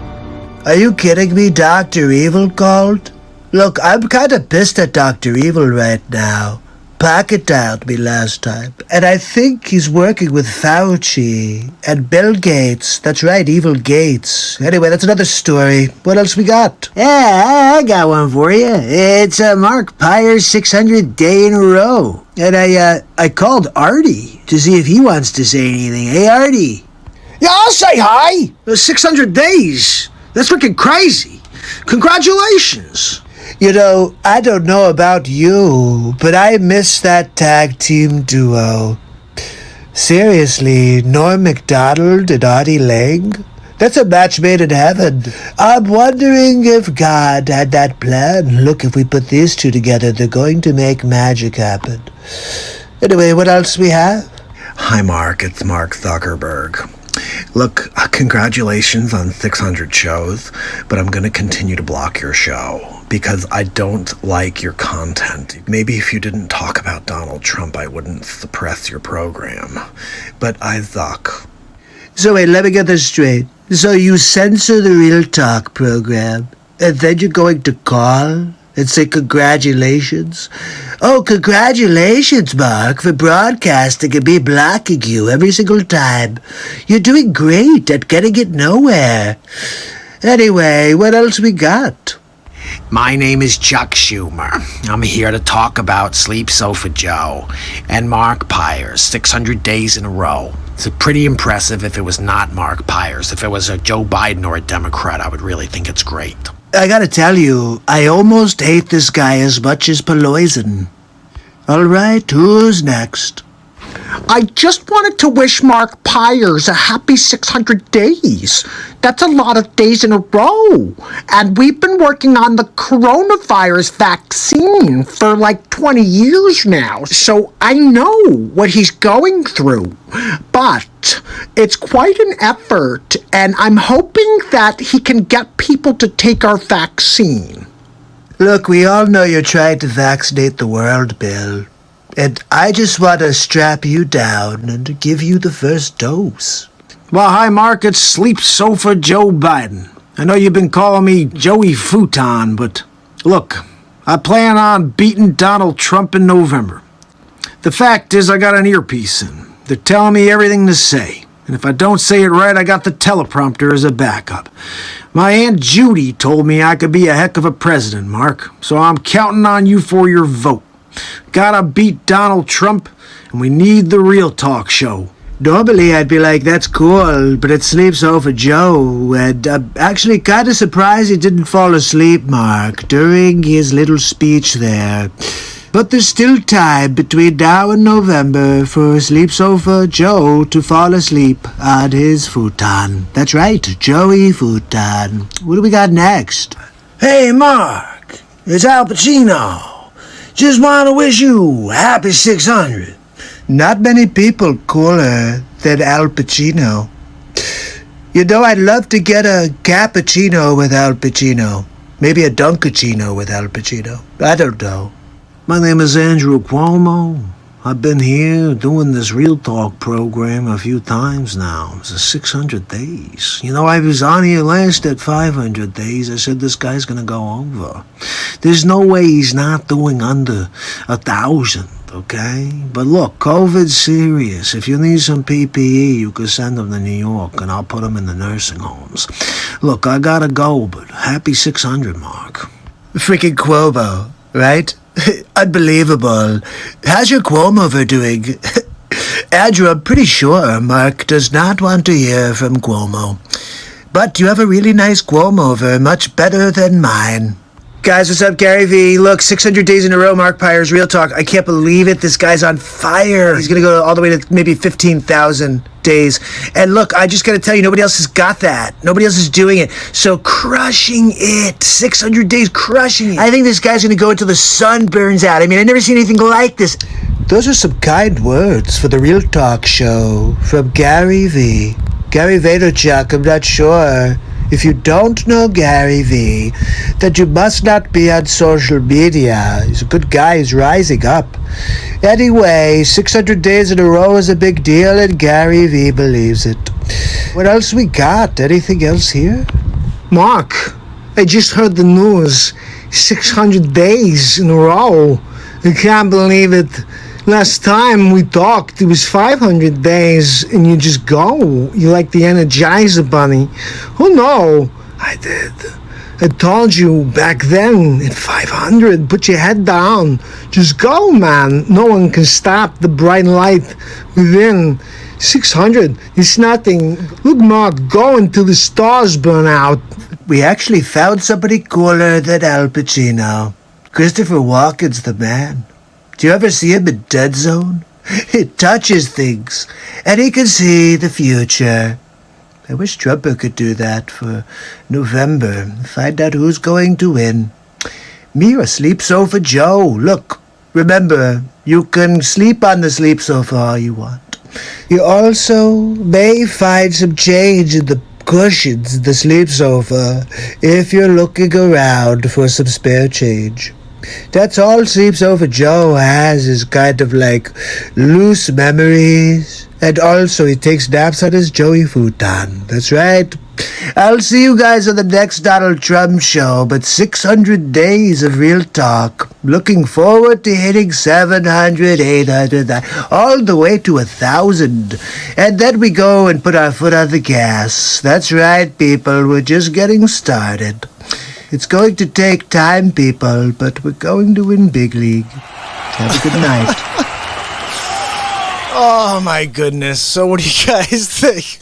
Are you kidding me? Dr. Evil called? Look, I'm kind of pissed at Dr. Evil right now. Pocket dialed me last time, and I think he's working with Fauci and Bill Gates. That's right, Evil Gates. Anyway, that's another story. What else we got? Yeah, I got one for you. It's Mark Pyre's 600th day in a row. And I called Artie to see if he wants to say anything. Hey, Artie. Yeah, I'll say hi. 600 days. That's freaking crazy. Congratulations. You know, I don't know about you, but I miss that tag team duo. Seriously, Norm Macdonald and Artie Lang? That's a match made in heaven. I'm wondering if God had that plan. Look, if we put these two together, they're going to make magic happen. Anyway, what else we have? Hi, Mark. It's Mark Zuckerberg. Look, congratulations on 600 shows, but I'm going to continue to block your show because I don't like your content. Maybe if you didn't talk about Donald Trump, I wouldn't suppress your program, but I zuck. So wait, let me get this straight. So you censor the Real Talk program, and then you're going to call and say congratulations? Oh, congratulations, Mark, for broadcasting and me blocking you every single time. You're doing great at getting it nowhere. Anyway, what else we got? My name is Chuck Schumer. I'm here to talk about Sleep Sofa Joe and Mark Pyers, 600 days in a row. It's pretty impressive if it was not Mark Pyers. If it was a Joe Biden or a Democrat, I would really think it's great. I gotta tell you, I almost hate this guy as much as Peloisen. All right, who's next? I just wanted to wish Mark Pyers a happy 600 days. That's a lot of days in a row. And we've been working on the coronavirus vaccine for like 20 years now, so I know what he's going through. But it's quite an effort, and I'm hoping that he can get people to take our vaccine. Look, we all know you're trying to vaccinate the world, Bill. And I just want to strap you down and give you the first dose. Well, hi, Mark. It's Sleep Sofa Joe Biden. I know you've been calling me Joey Futon, but look, I plan on beating Donald Trump in November. The fact is, I got an earpiece in. They're telling me everything to say. And if I don't say it right, I got the teleprompter as a backup. My Aunt Judy told me I could be a heck of a president, Mark. So I'm counting on you for your vote. Gotta beat Donald Trump, and we need the Real Talk show. Normally I'd be like, that's cool, but it sleeps over Joe, and I'm actually kind of surprised he didn't fall asleep, Mark, during his little speech there. But there's still time between now and November for Sleep Sofa Joe to fall asleep on his futon. That's right, Joey Futon. What do we got next? Hey, Mark, it's Al Pacino. Just want to wish you happy 600. Not many people cooler than Al Pacino. You know, I'd love to get a cappuccino with Al Pacino. Maybe a Dunkachino with Al Pacino. I don't know. My name is Andrew Cuomo. I've been here doing this Real Talk program a few times now. It's 600 days. You know, I was on here last at 500 days. I said this guy's going to go over. There's no way he's not doing under 1,000. okay? But look, COVID's serious. If you need some PPE, you can send them to New York, and I'll put them in the nursing homes. Look, I gotta go, but happy 600, Mark. Freaking Cuomo, right? Unbelievable. How's your Cuomo doing? Andrew, I'm pretty sure Mark does not want to hear from Cuomo. But you have a really nice Cuomo, much better than mine. Guys, what's up? Gary V. Look, 600 days in a row, Mark Pyers, Real Talk. I can't believe it. This guy's on fire. He's going to go all the way to maybe 15,000 days. And look, I just got to tell you, nobody else has got that. Nobody else is doing it. So crushing it. 600 days, crushing it. I think this guy's going to go until the sun burns out. I mean, I've never seen anything like this. Those are some kind words for the Real Talk show from Gary V. Gary Vaynerchuk, I'm not sure. If you don't know Gary V, that you must not be on social media. He's a good guy. He's rising up. Anyway, 600 days in a row is a big deal, and Gary V believes it. What else we got? Anything else here? Mark, I just heard the news. 600 days in a row. I can't believe it. Last time we talked, it was 500 days, and you just go. You're like the Energizer Bunny. Oh, no. I did. I told you back then, at 500, put your head down. Just go, man. No one can stop the bright light within. 600 is nothing. Look, Mark, go until the stars burn out. We actually found somebody cooler than Al Pacino. Christopher Walken's the man. Do you ever see him in Dead Zone? He touches things, and he can see the future. I wish Trumper could do that for November. Find out who's going to win. Me or Sleep Sofa Joe. Look, remember, you can sleep on the sleep sofa all you want. You also may find some change in the cushions in the sleep sofa if you're looking around for some spare change. That's all Sleep Sofa Joe has, is kind of like loose memories. And also he takes naps on his Joey futon. That's right. I'll see you guys on the next Donald Trump show, but 600 days of Real Talk. Looking forward to hitting 700, 800, all the way to 1,000. And then we go and put our foot on the gas. That's right, people. We're just getting started. It's going to take time, people, but we're going to win big league. Have a good night. Oh, my goodness. So what do you guys think?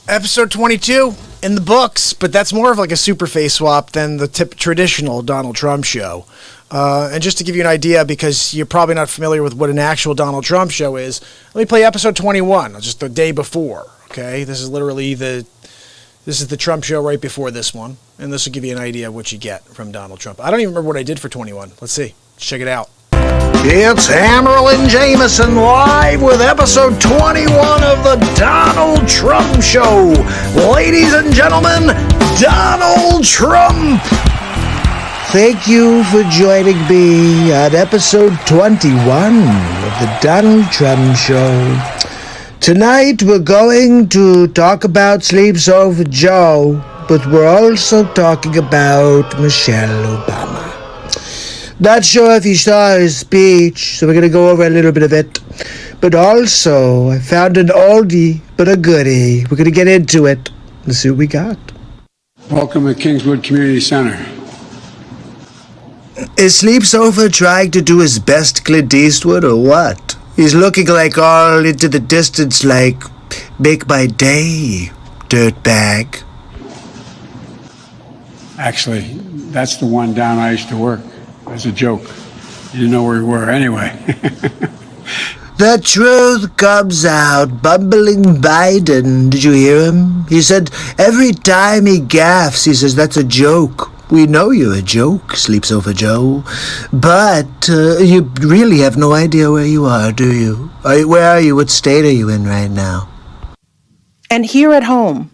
Episode 22 in the books, but that's more of like a super face swap than the traditional Donald Trump show. And just to give you an idea, because you're probably not familiar with what an actual Donald Trump show is, let me play episode 21, just the day before, okay? This is literally the Trump show right before this one, and this will give you an idea of what you get from Donald Trump. I don't even remember what I did for 21. Let's see. Let's check it out. It's Hammerlin Jameson live with episode 21 of the Donald Trump Show. Ladies and gentlemen, Donald Trump. Thank you for joining me on episode 21 of the Donald Trump Show. Tonight we're going to talk about Sleep Sofa Joe, but we're also talking about Michelle Obama. Not sure if you saw his speech, so we're going to go over a little bit of it. But also, I found an oldie but a goodie. We're going to get into it. Let's see what we got. Welcome to Kingswood Community Center. Is Sleep Sofa trying to do his best Clint Eastwood or what? He's looking like all into the distance like, make my day, dirtbag. Actually, that's the one down I used to work. As a joke. You didn't know where we were anyway. The truth comes out. Bumbling Biden. Did you hear him? He said every time he gaffes, he says, that's a joke. We know you're a joke, Sleep Sofa Joe. But you really have no idea where you are, do you? Where are you? What state are you in right now? And here at home,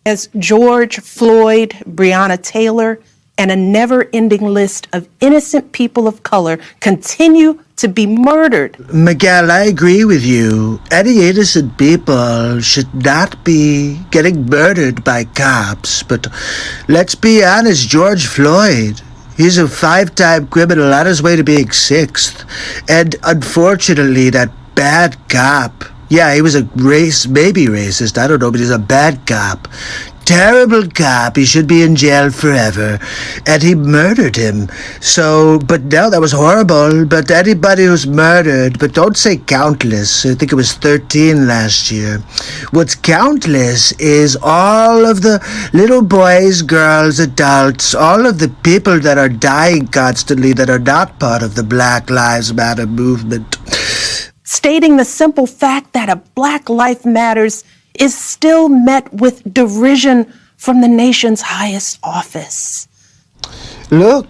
as George Floyd, Breonna Taylor, and a never-ending list of innocent people of color continue to be murdered. Miguel, I agree with you. Any innocent people should not be getting murdered by cops. But let's be honest, George Floyd, He's a 5-time criminal on his way to being 6th. And unfortunately, that bad cop, yeah, he was maybe racist, I don't know, but he's a bad cop. Terrible cop, he should be in jail forever. And he murdered him. So, but no, that was horrible. But anybody who's murdered, but don't say countless, I think it was 13 last year. What's countless is all of the little boys, girls, adults, all of the people that are dying constantly that are not part of the Black Lives Matter movement. Stating the simple fact that a Black Life Matters is still met with derision from the nation's highest office. Look,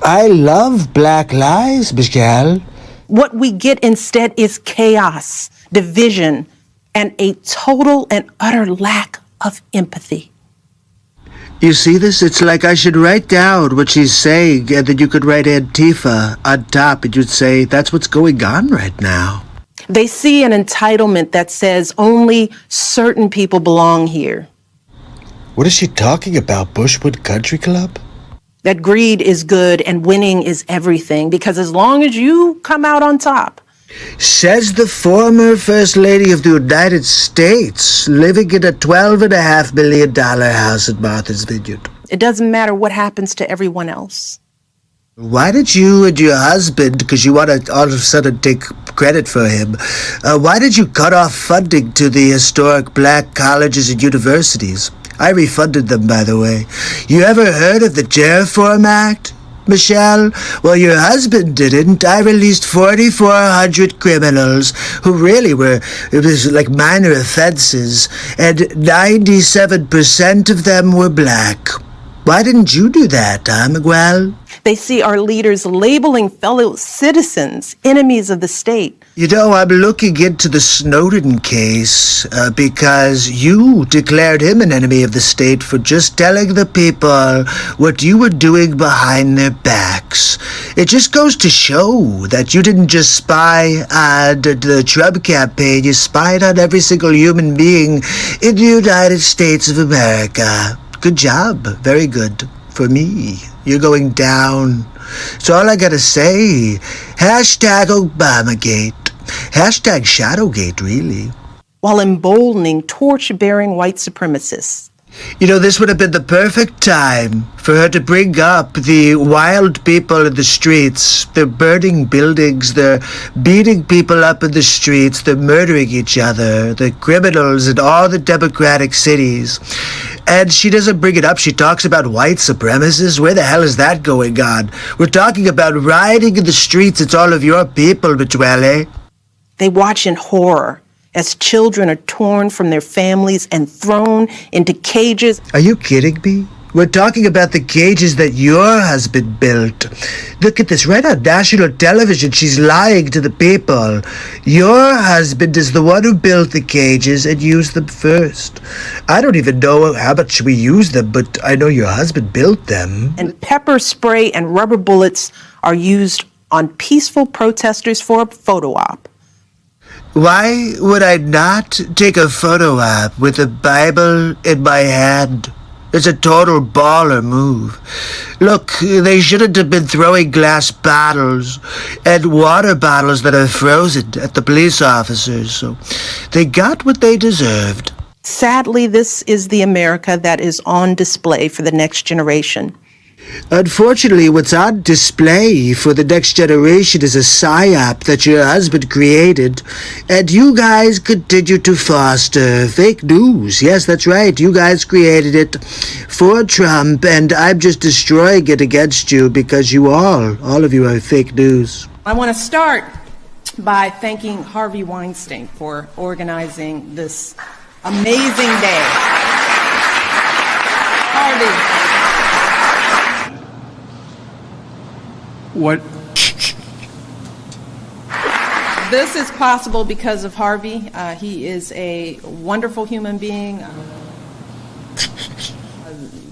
I love Black lives, Michelle. What we get instead is chaos, division, and a total and utter lack of empathy. You see this? It's like I should write down what she's saying, and then you could write Antifa on top, and you'd say, that's what's going on right now. They see an entitlement that says only certain people belong here. What is she talking about, Bushwood Country Club? That greed is good and winning is everything, because as long as you come out on top. Says the former First Lady of the United States, living in a $12.5 million house in Martha's Vineyard. It doesn't matter what happens to everyone else. Why did you and your husband, because you want to all of a sudden take credit for him, why did you cut off funding to the historic black colleges and universities? I refunded them, by the way. You ever heard of the Terraform Act, Michelle? Well, your husband didn't. I released 4,400 criminals who really were, it was like minor offenses, and 97% of them were black. Why didn't you do that, Miguel? They see our leaders labeling fellow citizens enemies of the state. You know, I'm looking into the Snowden case because you declared him an enemy of the state for just telling the people what you were doing behind their backs. It just goes to show that you didn't just spy on the Trump campaign, you spied on every single human being in the United States of America. Good job. Very good. For me. You're going down. So all I gotta say, hashtag Obamagate. Hashtag Shadowgate, really. While emboldening torch-bearing white supremacists. You know, this would have been the perfect time for her to bring up the wild people in the streets. They're burning buildings, they're beating people up in the streets, they're murdering each other, the criminals in all the democratic cities. And she doesn't bring it up. She talks about white supremacists. Where the hell is that going on? We're talking about rioting in the streets. It's all of your people, Michelle. They watch in horror as children are torn from their families and thrown into cages. Are you kidding me? We're talking about the cages that your husband built. Look at this, right on national television. She's lying to the people. Your husband is the one who built the cages and used them first. I don't even know how much we use them, but I know your husband built them. And pepper spray and rubber bullets are used on peaceful protesters for a photo op. Why would I not take a photo op with a Bible in my hand? It's a total baller move. Look, they shouldn't have been throwing glass bottles and water bottles that are frozen at the police officers, so they got what they deserved. Sadly, this is the America that is on display for the next generation. Unfortunately, what's on display for the next generation is a psyop that your husband created, and you guys continue to foster fake news. Yes, that's right. You guys created it for Trump, and I'm just destroying it against you because you all of you are fake news. I want to start by thanking Harvey Weinstein for organizing this amazing day. Harvey. What? This is possible because of Harvey. He is a wonderful human being, a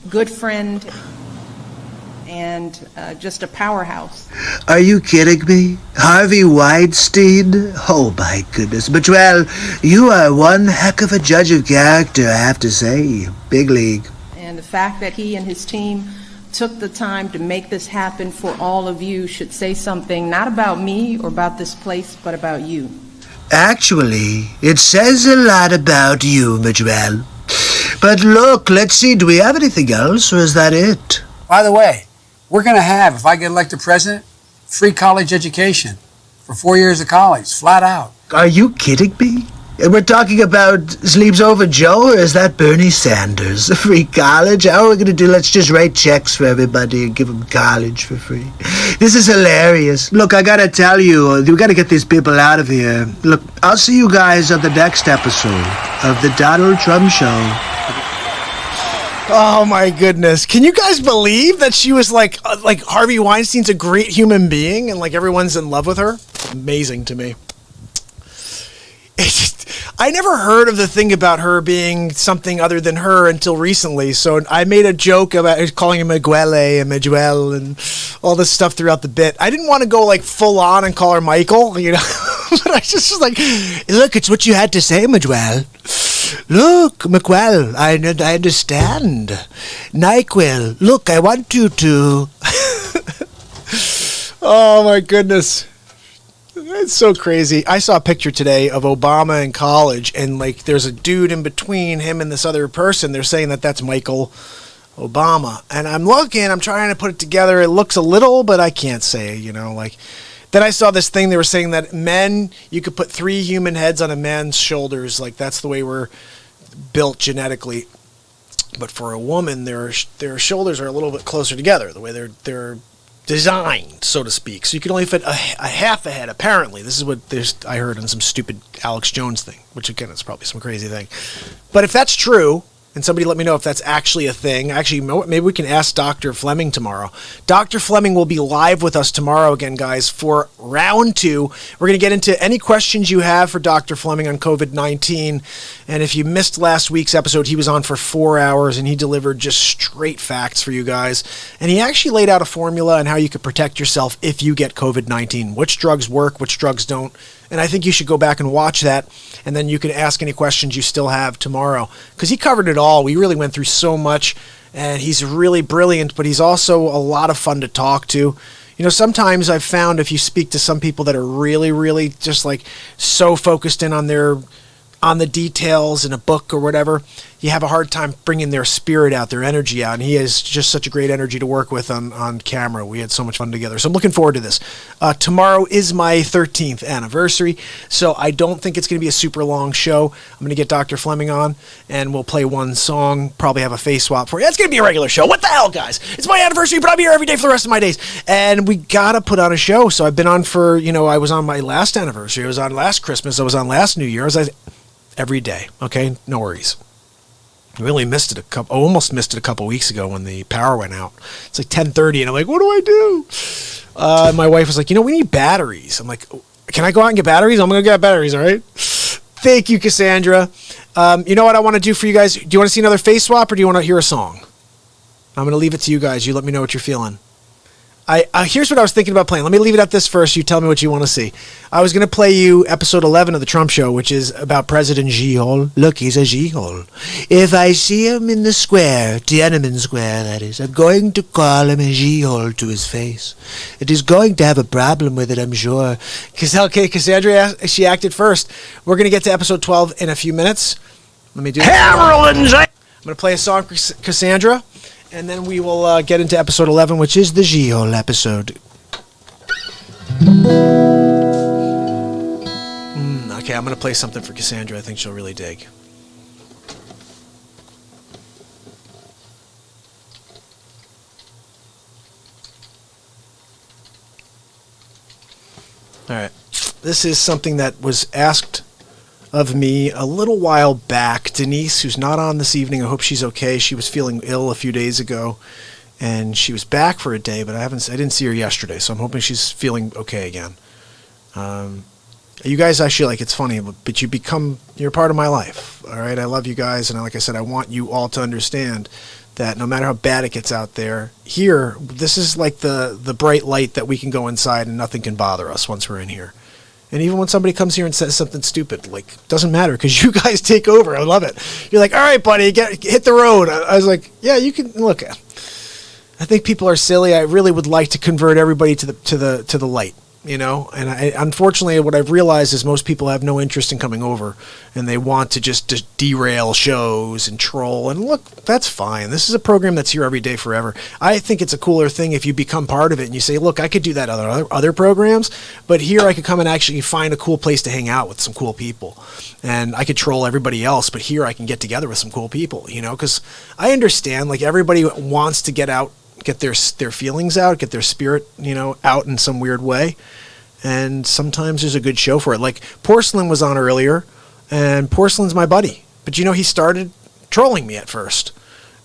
good friend, and just a powerhouse. Are you kidding me? Harvey Weinstein? Oh my goodness. But well, you are one heck of a judge of character, I have to say. Big league. And the fact that he and his team took the time to make this happen for all of you should say something not about me or about this place, but about you. Actually, it says a lot about you, Manuel. But look, let's see, do we have anything else, or is that it? By the way, we're going to have, if I get elected president, free college education for 4 years of college, flat out. Are you kidding me? And we're talking about Sleeps Over Joe, or is that Bernie Sanders? Free college? How are we going to do? Let's just write checks for everybody and give them college for free. This is hilarious. Look, I got to tell you, we got to get these people out of here. Look, I'll see you guys on the next episode of The Donald Trump Show. Oh my goodness. Can you guys believe that she was like Harvey Weinstein's a great human being and like everyone's in love with her? Amazing to me. I never heard of the thing about her being something other than her until recently. So I made a joke about calling him Miguele and Miguel and all this stuff throughout the bit. I didn't want to go like full on and call her Michael, you know. But I just was like, look, it's what you had to say, Miguel. Look, Miguel, I understand. NyQuil, look, I want you to. Oh my goodness. It's so crazy. I saw a picture today of Obama in college, and like there's a dude in between him and this other person. They're saying that that's Michael Obama. And I'm looking, I'm trying to put it together. It looks a little, but I can't say, you know, like. Then I saw this thing, they were saying that men, you could put 3 human heads on a man's shoulders. Like that's the way we're built genetically. But for a woman, their shoulders are a little bit closer together, the way they're designed, so to speak. So you can only fit a half a head, apparently. This is what I heard on some stupid Alex Jones thing, which again is probably some crazy thing. But if that's true, and somebody let me know if that's actually a thing. Actually, maybe we can ask Dr. Fleming tomorrow. Dr. Fleming will be live with us tomorrow again, guys, for round 2. We're going to get into any questions you have for Dr. Fleming on COVID-19. And if you missed last week's episode, he was on for 4 hours, and he delivered just straight facts for you guys. And he actually laid out a formula on how you could protect yourself if you get COVID-19. Which drugs work, which drugs don't. And I think you should go back and watch that, and then you can ask any questions you still have tomorrow. Because he covered it all. We really went through so much, and he's really brilliant, but he's also a lot of fun to talk to. You know, sometimes I've found if you speak to some people that are really, really just like so focused in on the details in a book or whatever, you have a hard time bringing their spirit out, their energy out. And he has just such a great energy to work with on camera. We had so much fun together. So I'm looking forward to this. Tomorrow is my 13th anniversary, so I don't think it's going to be a super long show. I'm going to get Dr. Fleming on, and we'll play one song, probably have a face swap for you. It's going to be a regular show. What the hell, guys? It's my anniversary, but I'll be here every day for the rest of my days. And we got to put on a show. So I've been on for, you know, I was on my last anniversary. I was on last Christmas. I was on last New Year. Every day, okay? No worries. I really missed it almost missed it a couple weeks ago when the power went out. It's like 10:30, and I'm like, what do I do? My wife was like, you know, we need batteries. I'm like, can I go out and get batteries? I'm going to get batteries, all right? Thank you, Cassandra. You know what I want to do for you guys? Do you want to see another face swap, or do you want to hear a song? I'm going to leave it to you guys. You let me know what you're feeling. Here's what I was thinking about playing. Let me leave it at this first. You tell me what you want to see. I was going to play you episode 11 of The Trump Show, which is about President Gihol. Look, he's a Gihol. If I see him in the square, Tiananmen Square, that is, I'm going to call him a Gihol to his face. And he's going to have a problem with it, I'm sure. Okay, Cassandra, she acted first. We're going to get to episode 12 in a few minutes. Let me do this. I'm going to play a song for Cassandra. And then we will get into episode 11, which is the Gihol episode. Okay, I'm going to play something for Cassandra I think she'll really dig. All right. This is something that was asked of me a little while back. Denise, who's not on this evening, I hope she's okay. She was feeling ill a few days ago, and she was back for a day, but I didn't see her yesterday, so I'm hoping she's feeling okay again. You guys actually, like, it's funny, but you're part of my life, all right? I love you guys, and like I said, I want you all to understand that no matter how bad it gets out there, here, this is like the bright light that we can go inside and nothing can bother us once we're in here. And even when somebody comes here and says something stupid, like, doesn't matter because you guys take over. I love it. You're like, all right, buddy, hit the road. I was like, yeah, you can. Look, I think people are silly. I really would like to convert everybody to the light, you know. And unfortunately, what I've realized is most people have no interest in coming over, and they want to just derail shows and troll. And look, that's fine. This is a program that's here every day forever. I think it's a cooler thing if you become part of it and you say, look, I could do that other programs, but here I could come and actually find a cool place to hang out with some cool people, and I could troll everybody else, but here I can get together with some cool people, you know. Because I understand, like, everybody wants to get their feelings out, get their spirit, you know, out in some weird way. And sometimes there's a good show for it. Like Porcelain was on earlier, and Porcelain's my buddy. But, you know, he started trolling me at first.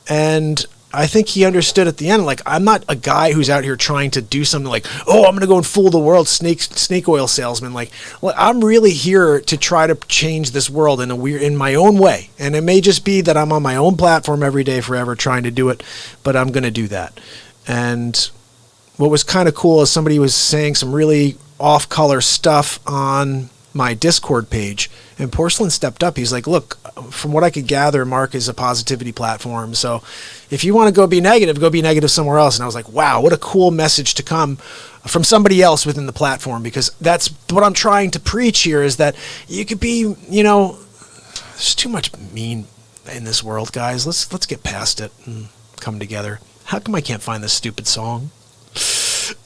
And I think he understood at the end, like, I'm not a guy who's out here trying to do something like, oh, I'm going to go and fool the world, snake oil salesman. Like, well, I'm really here to try to change this world in my own way. And it may just be that I'm on my own platform every day forever trying to do it, but I'm going to do that. And what was kind of cool is somebody was saying some really off-color stuff on my Discord page, and Porcelain stepped up. He's like, look, from what I could gather, Mark is a positivity platform, so if you want to go be negative somewhere else. And I was like, wow, what a cool message to come from somebody else within the platform, because that's what I'm trying to preach here, is that you could be, you know, there's too much mean in this world, guys. Let's get past it and come together. How come I can't find this stupid song?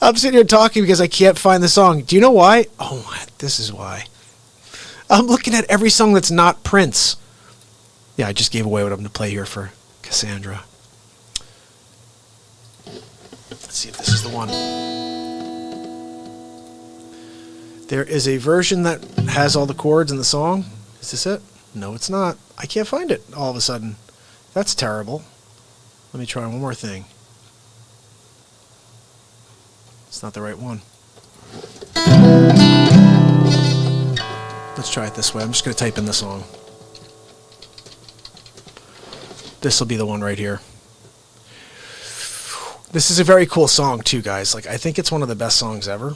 I'm sitting here talking because I can't find the song. Do you know why? Oh, this is why. I'm looking at every song that's not Prince. Yeah, I just gave away what I'm going to play here for Cassandra. Let's see if this is the one. There is a version that has all the chords in the song. Is this it? No, it's not. I can't find it all of a sudden. That's terrible. Let me try one more thing. It's not the right one. Let's try it this way. I'm just going to type in the song. This will be the one right here. This is a very cool song too, guys. Like, I think it's one of the best songs ever.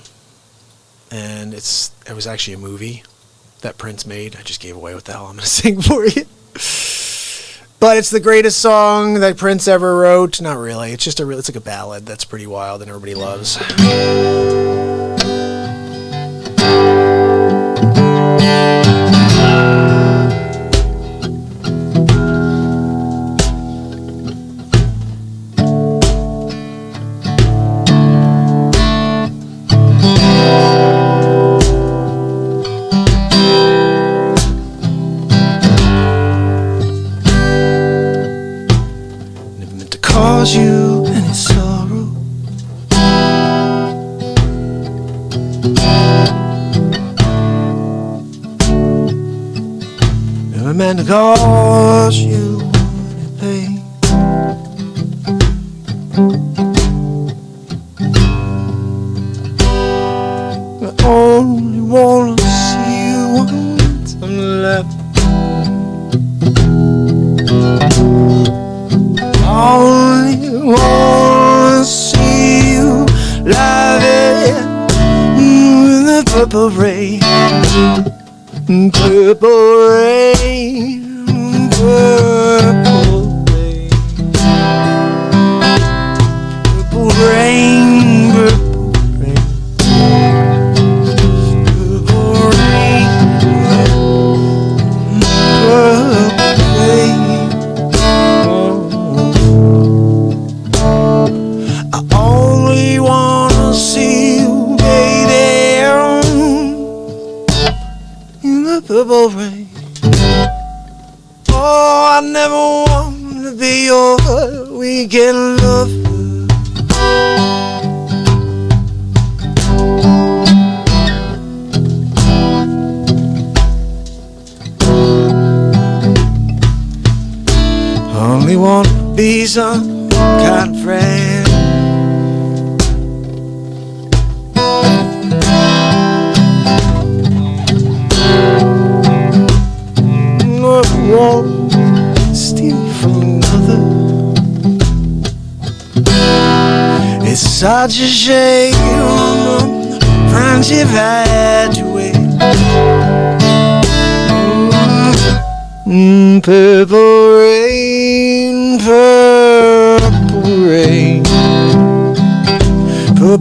And it was actually a movie that Prince made. I just gave away what the hell I'm going to sing for you. But it's the greatest song that Prince ever wrote. Not really. It's just it's like a ballad that's pretty wild and everybody loves. You any sorrow, never meant to cause you any pain. I only wanna see you once I'm left. Only wanna see you laughing in the purple rain, purple rain, purple rain, purple rain, purple rain, purple rain, purple rain. I wanna see you, baby, in the purple rain. Oh, I never want to be your weekend lover. Only want to be some kind of friend. Won't steal from another. It's such a shame friendship had to wait. Purple rain, purple rain.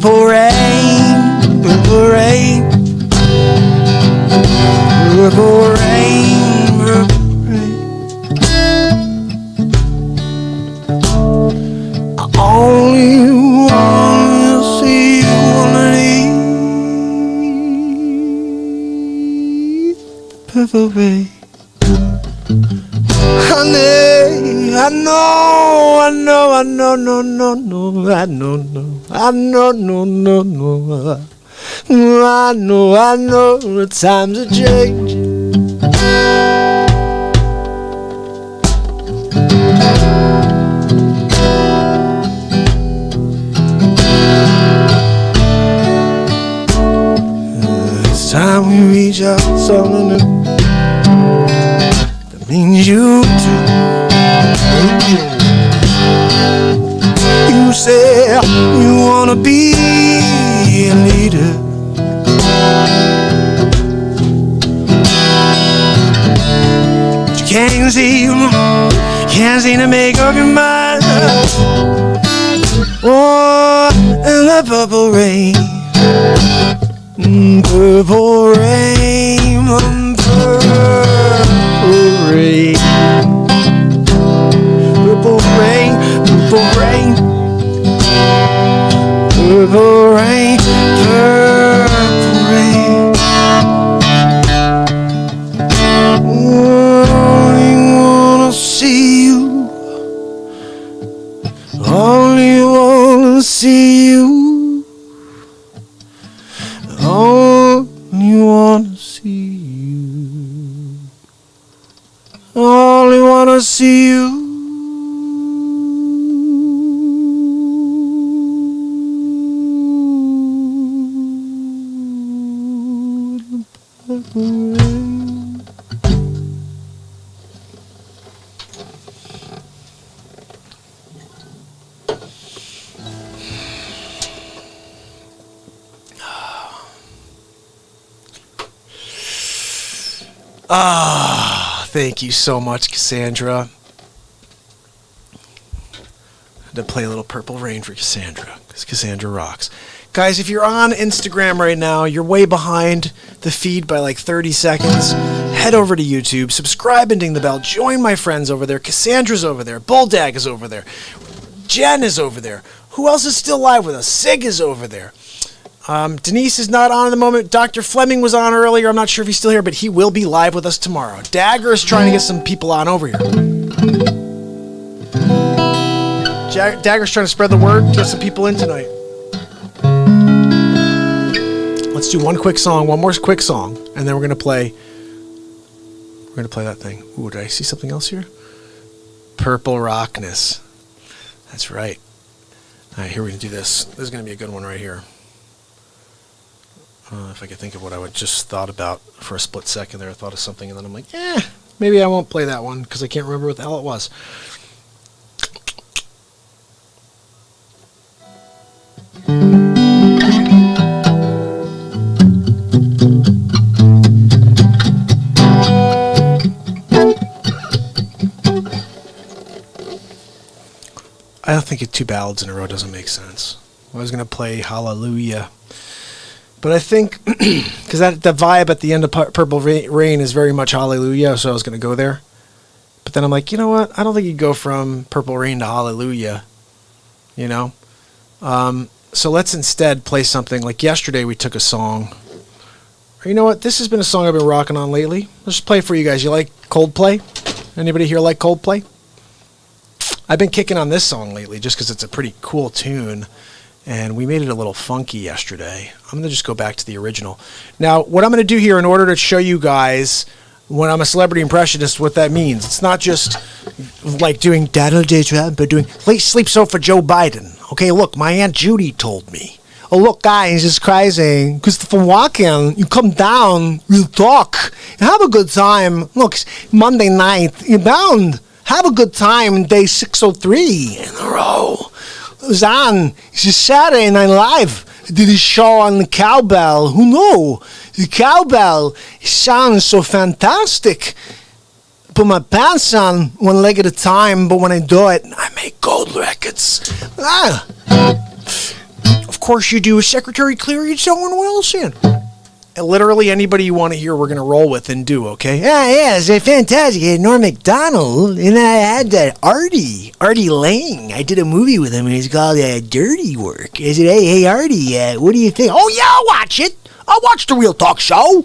purple rain, purple rain, purple rain, purple rain. I only wanna see you underneath the purple rain. Honey, I know, no, no, no, I know, no, I know, no, no, no, I know, the times are changing. It's time we reach out something new. Means you too. You say you wanna be a leader, but you can't seem to make up your mind. Oh, and the purple rain, purple rain, purple rain, purple rain, purple rain, purple rain, purple rain. Only wanna see you, only wanna see you, only wanna see you. Only wanna see you. Thank you so much, Cassandra. To play a little Purple Rain for Cassandra, because Cassandra rocks. Guys, if you're on Instagram right now, you're way behind the feed by like 30 seconds. Head over to YouTube, subscribe and ding the bell. Join my friends over there. Cassandra's over there. Bulldag is over there. Jen is over there. Who else is still live with us? Sig is over there. Denise is not on at the moment. Dr. Fleming was on earlier. I'm not sure if he's still here, but he will be live with us tomorrow. Dagger is trying to get some people on over here. Dagger's trying to spread the word, get some people in tonight. Let's do one more quick song, and then we're gonna play that thing. Ooh, did I see something else here? Purple Rockness. That's right. All right, here we're gonna do this. This is gonna be a good one right here. If I could think of what I would just thought about for a split second there, I thought of something, and then I'm like, maybe I won't play that one because I can't remember what the hell it was. I don't think two ballads in a row doesn't make sense. I was going to play Hallelujah. But I think, because the vibe at the end of Purple Rain is very much Hallelujah, so I was going to go there. But then I'm like, you know what? I don't think you go from Purple Rain to Hallelujah, you know? So let's instead play something like yesterday we took a song. Or you know what? This has been a song I've been rocking on lately. Let's just play it for you guys. You like Coldplay? Anybody here like Coldplay? I've been kicking on this song lately just because it's a pretty cool tune. And we made it a little funky yesterday. I'm going to just go back to the original. Now, what I'm going to do here in order to show you guys when I'm a celebrity impressionist what that means. It's not just like doing Donald J. Trump, but doing Sleep Sofa Joe Biden. Okay, look, my Aunt Judy told me. Oh, look, guys, it's crazy. Christopher Walken, you come down, we'll talk. Have a good time. Look, Monday night, you're bound. Have a good time, day 603 in a row. It was on. It's a Saturday Night Live. I did a show on the cowbell. Who knew? The cowbell sounds so fantastic. I put my pants on one leg at a time, but when I do it, I make gold records. Of course you do, Secretary Cleary. It's Owen Wilson. And literally anybody you want to hear, we're going to roll with and do, okay? Yeah, it's fantastic. Norm Macdonald, and I had that Artie Lang. I did a movie with him, and it's called Dirty Work. I said, hey, Artie, what do you think? Oh, yeah, I'll watch it. I'll watch the Real Talk Show.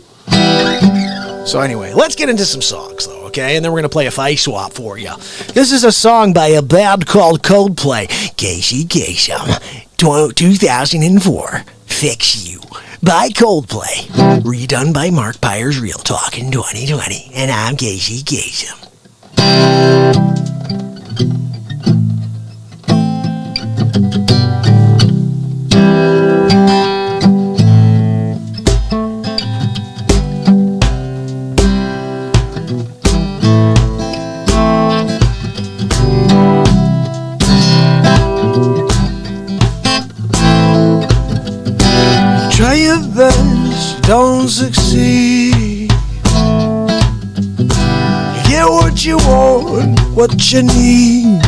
So anyway, let's get into some songs, though, okay? And then we're going to play a Fight Swap for you. This is a song by a band called Coldplay. Casey Kasem, 2004, Fix You, by Coldplay. Redone by Mark Pyers Real Talk in 2020. And I'm Casey Kasem. Try your best, don't succeed. You get what you want, what you need.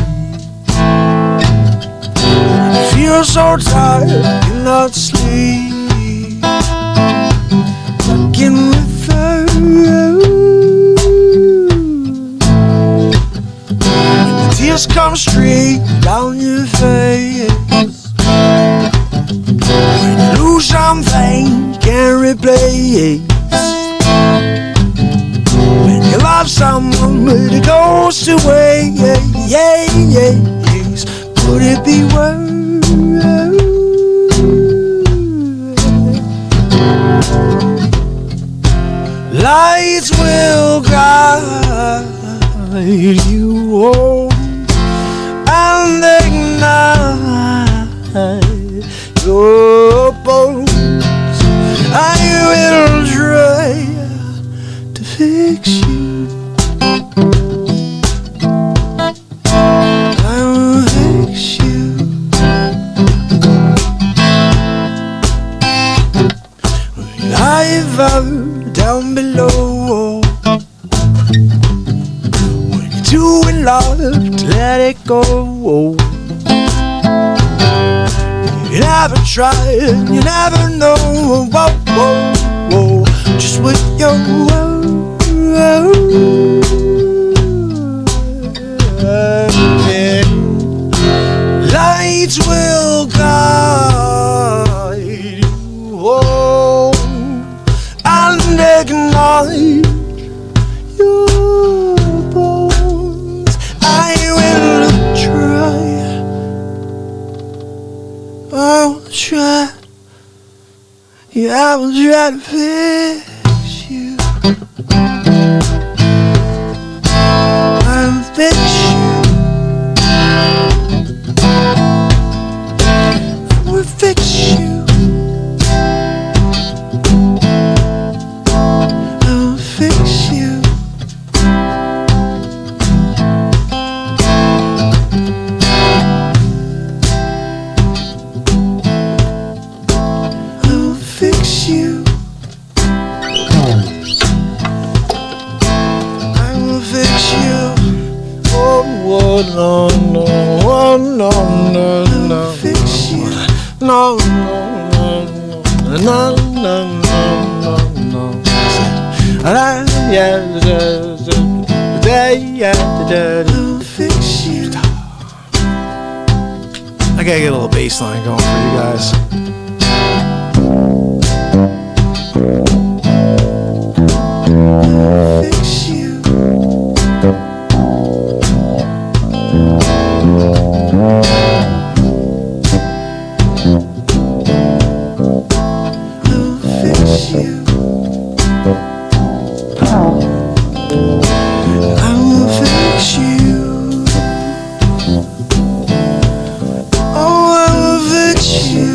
You feel so tired, you cannot sleep. Fucking with her. When the tears come straight down your face, something you can't replace. When you love someone but it goes away, yes. Could it be worse? Lights will guide you home and ignite your bones. I will try to fix you. I will fix you. Live out down below. When you're too in love to let it go. You never try and you never know. Whoa, whoa, whoa. Just what you lights will guide you home and ignite your bones. I will try. I will try. Yeah, I will try to fix you. I will fix you. I will fix you. I will fix you. Fix you. I will fix you. Oh, no, no, oh, no, no, no. Fix you. No, no, no, no, no, no, no, no. Yeah, I'll fix you. I gotta get a little bass line going for you guys. Fix you. I'll fix you. I will fix you. Oh, I will fix you.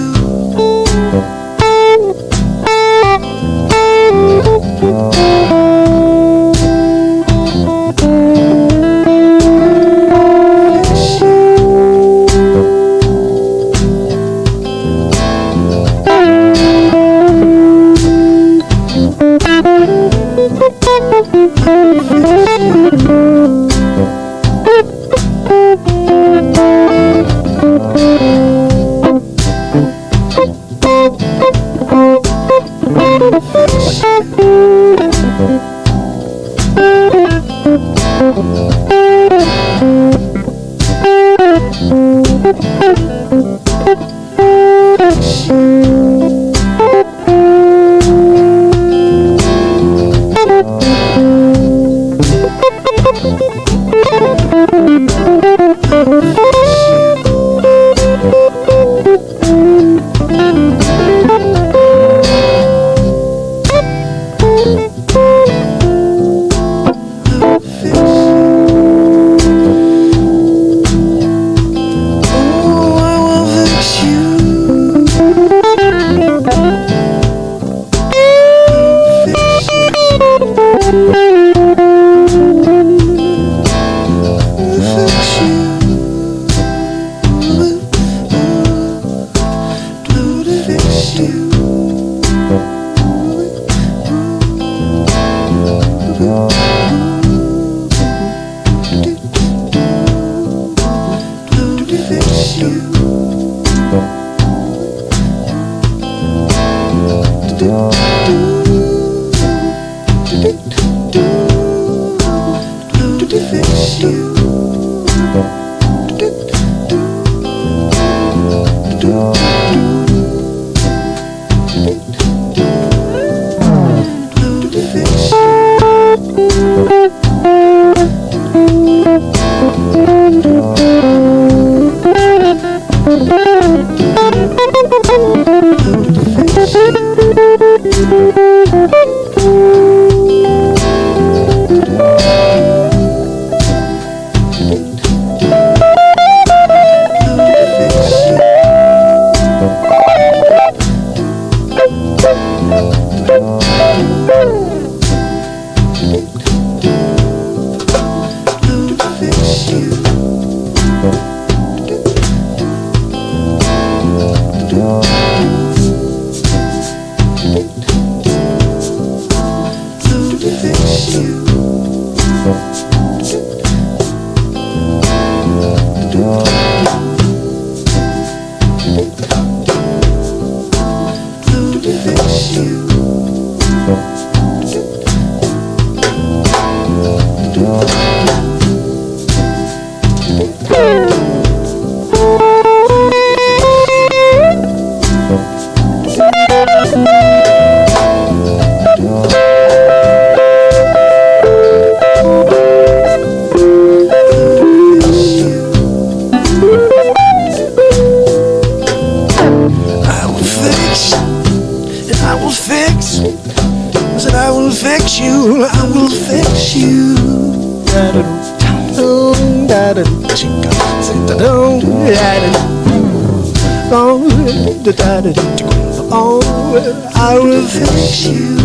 I will fix you.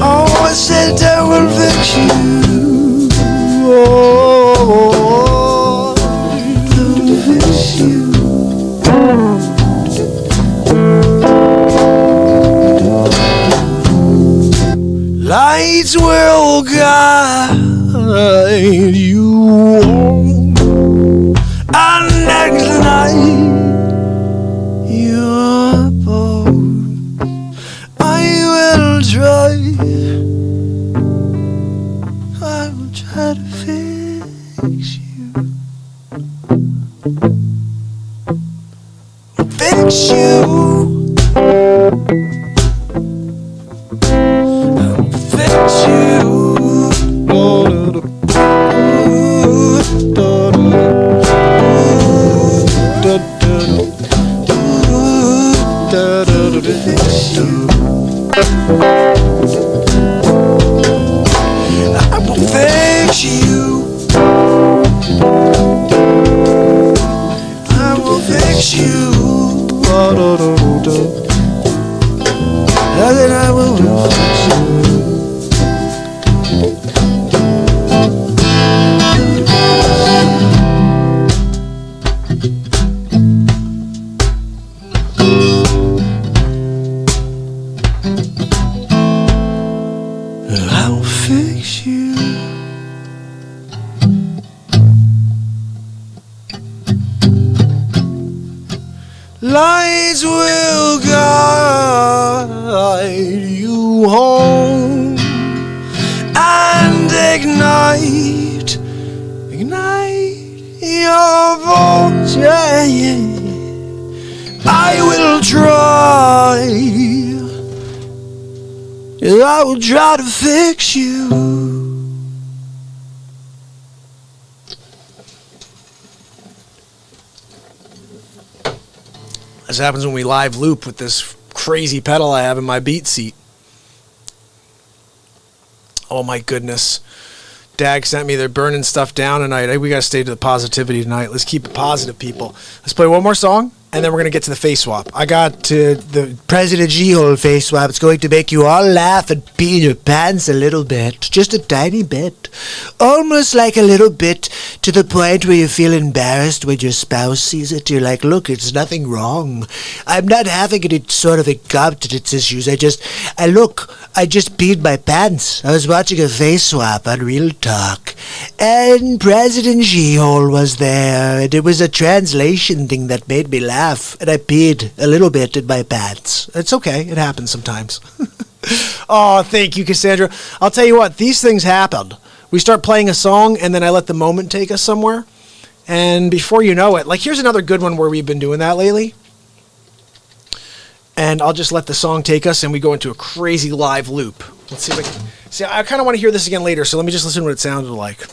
Oh, I said I will fix you. Oh, I will fix you. Lights will guide you home. And next night you're bored. I will try to fix you. Fix you. I'll fix you. I will fix you. I will fix you. And then I will fix you. I'll fix you. Lights will guide you home. ignite, ignite your bones, yeah, yeah. I will try, I will try to fix you. This happens when we live loop with this crazy pedal I have in my BeatSeat. Oh my goodness. Dag sent me, they're burning stuff down tonight. We gotta stay to the positivity tonight. Let's keep it positive, people. Let's play one more song, and then we're gonna get to the face swap. I got to the President G-hole face swap. It's going to make you all laugh and pee in your pants a little bit. Just a tiny bit. Almost like a little bit, to the point where you feel embarrassed when your spouse sees it. You're like, look, it's nothing wrong. I'm not having any sort of incontinence issues. I just peed my pants. I was watching a face swap on Real Talk, and President G-hole was there, and it was a translation thing that made me laugh, and I peed a little bit in my pants. It's okay. It happens sometimes. Oh, thank you, Cassandra. I'll tell you what, these things happened. We start playing a song, and then I let the moment take us somewhere. And before you know it, like, here's another good one where we've been doing that lately. And I'll just let the song take us, and we go into a crazy live loop. Let's see if I can... See, I kind of want to hear this again later, so let me just listen to what it sounded like.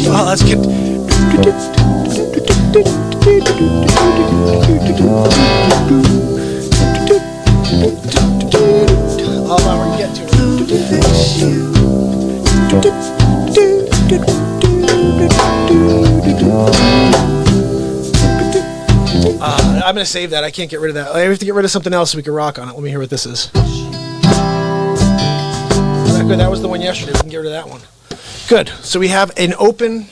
Oh, let's get... Oh, now we're getting to I'm going to save that. I can't get rid of that. I have to get rid of something else so we can rock on it. Let me hear what this is. Good. That was the one yesterday. We can get rid of that one. Good. So we have an open...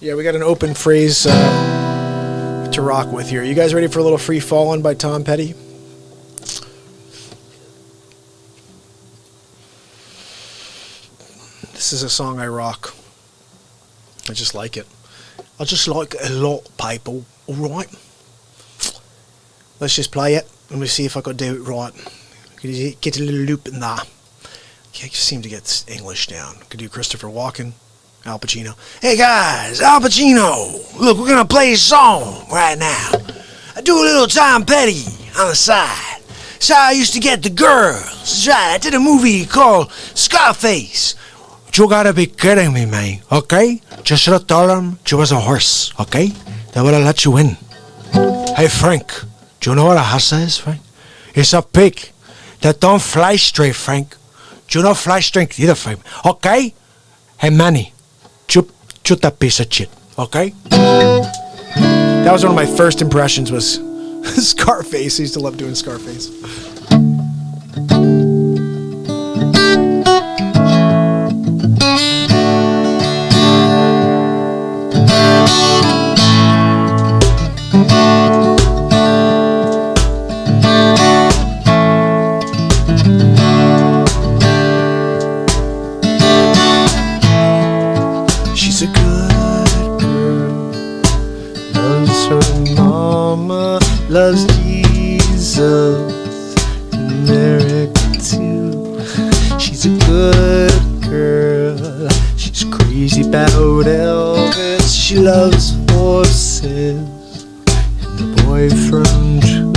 Yeah, we got an open phrase to rock with here. You guys ready for a little Free Fallin' by Tom Petty? This is a song I rock. I just like it. I just like it a lot, people. Alright? Let's just play it and we'll see if I can do it right. Get a little loop in there. Can't seem to get English down. Could do Christopher Walken, Al Pacino. Hey guys, Al Pacino. Look, we're gonna play a song right now. I do a little Tom Petty on the side. So I used to get the girls. That's right, I did a movie called Scarface. You gotta be kidding me, man. Okay? Just should have told him you was a horse. Okay? They would have let you in. Hey Frank, do you know what a horse is, Frank? It's a pig that don't fly straight, Frank. Do you not fly straight either, Frank? Okay? Hey Manny, shoot that piece of shit. Okay? That was one of my first impressions was Scarface. I used to love doing Scarface. She's a good girl, loves her mama, loves Jesus, America too. She's a good girl, she's crazy about Elvis, she loves horses, and the boyfriend too.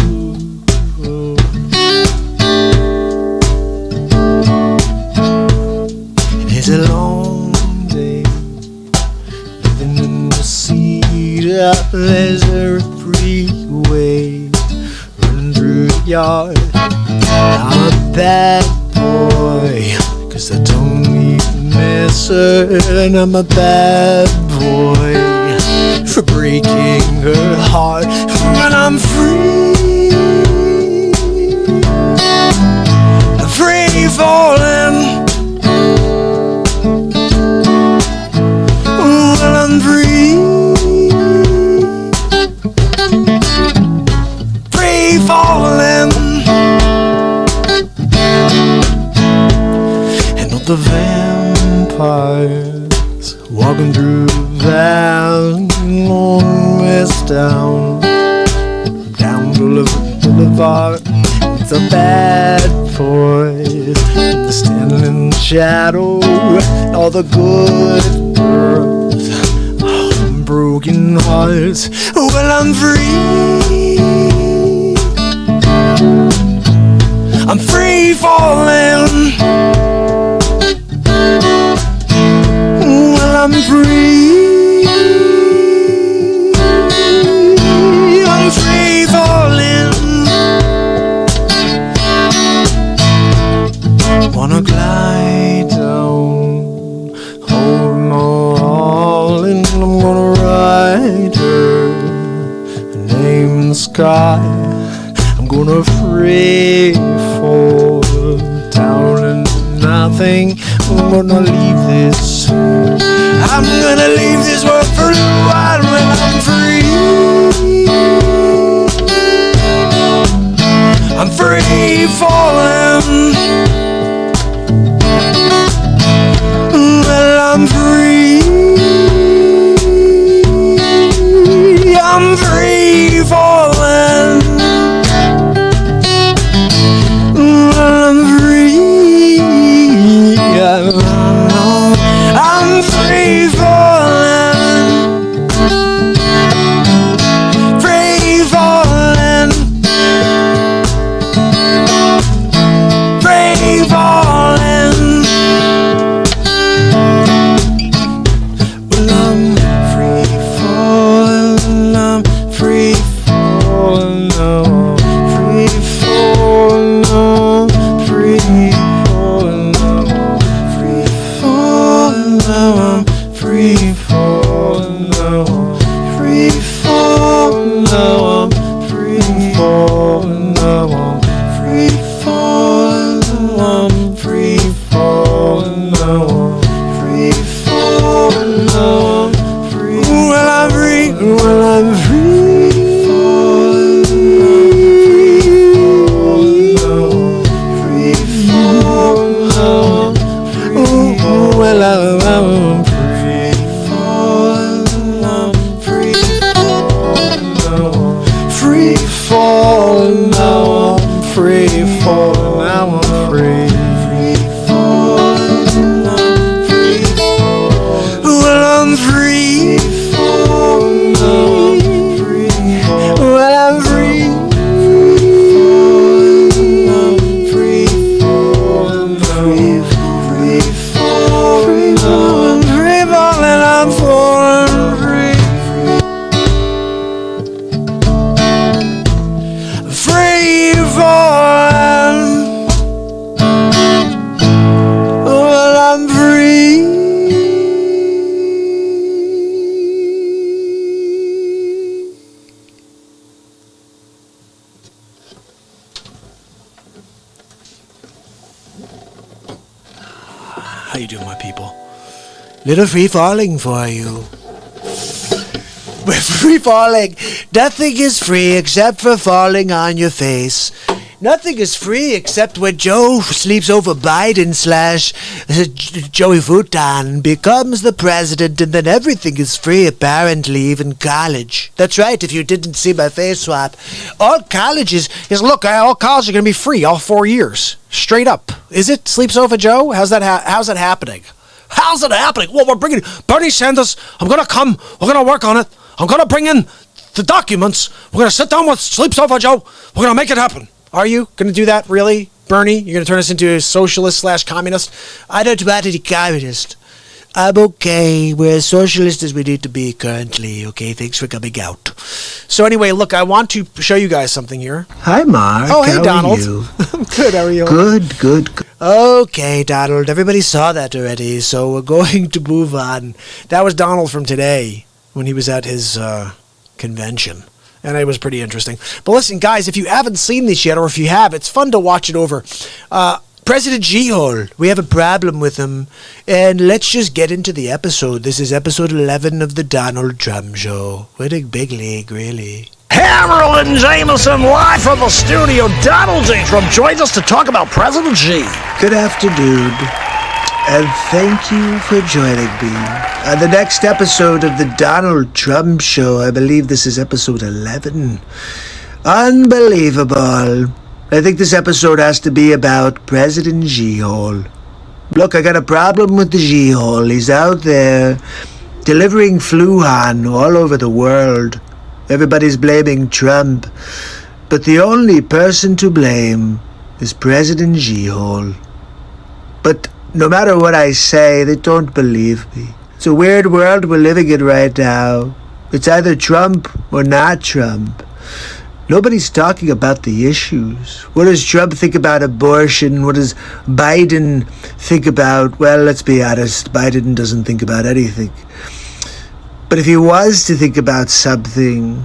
And it's a long day, living in the cedar, there's a freeway running through the yard. I'm a bad boy, 'cause I don't even miss her, and I'm a bad boy for breaking her heart. When I'm free, free falling. When I'm free, free falling. And all the vampires vampires walking through the valley on West Town, down Boulevard. It's a bad boys standing in the shadow. All the good girls, broken hearts. Well, I'm free. I'm free falling. Well, I'm free. I'm free falling. Wanna glide down, holding all, and I'm gonna ride her name in the sky. I'm gonna free fall down into nothing. I'm gonna leave this. I'm gonna leave this world for a while when I'm free. I'm free falling. Well, I'm free. I'm free falling. Well, I'm free. I'm free falling. Free falling. Free falling. Well, I'm free falling. I'm free falling now. Free falling now. Free falling now. Free falling now. I'm free falling now. Free falling now. I'm free falling now. I'm free falling now. I'm free falling now. Free falling now. I'm free. Well, I'm free. Well, I'm free falling now. Free falling now. Well, I'm free falling now. Free falling now. Free falling now. I'm free falling now. I'm free. Free falling now. Free falling. Well, I'm free falling now. I'm free. Well, I'm free. I'm free falling now. Free falling now. I'm free falling. I'm falling free. Free falling. Well, I'm free. How you doing, my people? Little free falling for you. We're free falling. Nothing is free except for falling on your face. Nothing is free except when Joe sleeps over Biden / Joey Futon becomes the president, and then everything is free, apparently, even college. That's right, if you didn't see my face swap. All colleges all colleges are going to be free all 4 years. Straight up. Is it, Sleep Sofa Joe? How's that happening? How's it happening? Well, we're bringing Bernie Sanders. I'm going to come. We're going to work on it. I'm going to bring in the documents. We're going to sit down with Sleep Sofa Joe. We're going to make it happen. Are you going to do that, really, Bernie? You're going to turn us into a socialist / communist? I don't want to be communist. I'm okay. We're as socialist as we need to be currently. Okay, thanks for coming out. So anyway, look, I want to show you guys something here. Hi, Mark. Oh, hey, How Donald. Are you? I'm good. How are you? Good. Okay, Donald. Everybody saw that already, so we're going to move on. That was Donald from today when he was at his convention. And it was pretty interesting. But listen, guys, if you haven't seen this yet, or if you have, it's fun to watch it over. President G-Hole, we have a problem with him. And let's just get into the episode. This is episode 11 of the Donald Trump Show. What a big league, really. Hammerl and Jameson live from the studio. Donald J. Trump joins us to talk about President G. Good afternoon. And thank you for joining me on the next episode of the Donald Trump Show. I believe this is episode 11. Unbelievable. I think this episode has to be about President G-Hole. Look, I got a problem with the G-Hole. He's out there delivering Fluhan all over the world. Everybody's blaming Trump. But the only person to blame is President G-Hole. But no matter what I say, they don't believe me. It's a weird world we're living in right now. It's either Trump or not Trump. Nobody's talking about the issues. What does Trump think about abortion? What does Biden think about? Well, let's be honest, Biden doesn't think about anything. But if he was to think about something,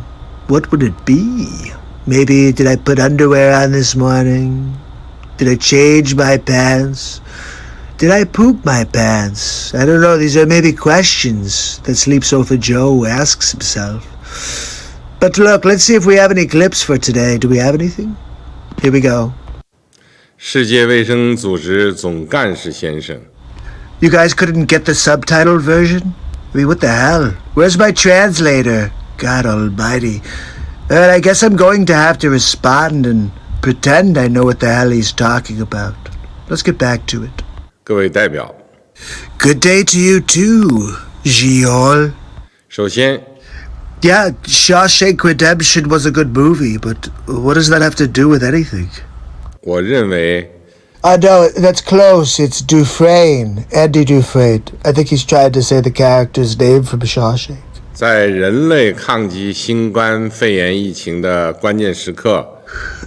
what would it be? Maybe, did I put underwear on this morning? Did I change my pants? Did I poop my pants? I don't know, these are maybe questions that Sleep Sofa Joe asks himself. But look, let's see if we have any clips for today. Do we have anything? Here we go. 世界卫生组织总干事先生 You guys couldn't get the subtitle version? I mean, what the hell? Where's my translator? God almighty. I guess I'm going to have to respond and pretend I know what the hell he's talking about. Let's get back to it. 各位代表 Good day to you too, Giol. 首先 Yeah, Shawshank Redemption was a good movie, but what does that have to do with anything? 我认为 No, that's close. It's Dufresne, Andy Dufresne. I think he's trying to say the character's name from Shawshank. 在人类抗击新冠肺炎疫情的关键时刻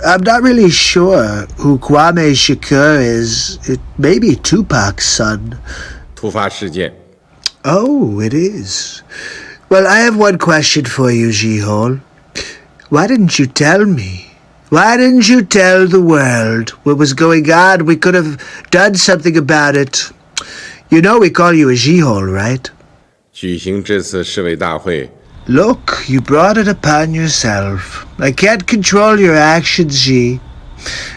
I'm not really sure who Kwame Shakur is. It may be Tupac's son. 突发事件 Oh, it is. Well, I have one question for you, G-Hole. Why didn't you tell me? Why didn't you tell the world what was going on? We could have done something about it. You know we call you a G-Hole, right? 举行这次市委大会 Look, you brought it upon yourself. I can't control your actions, G.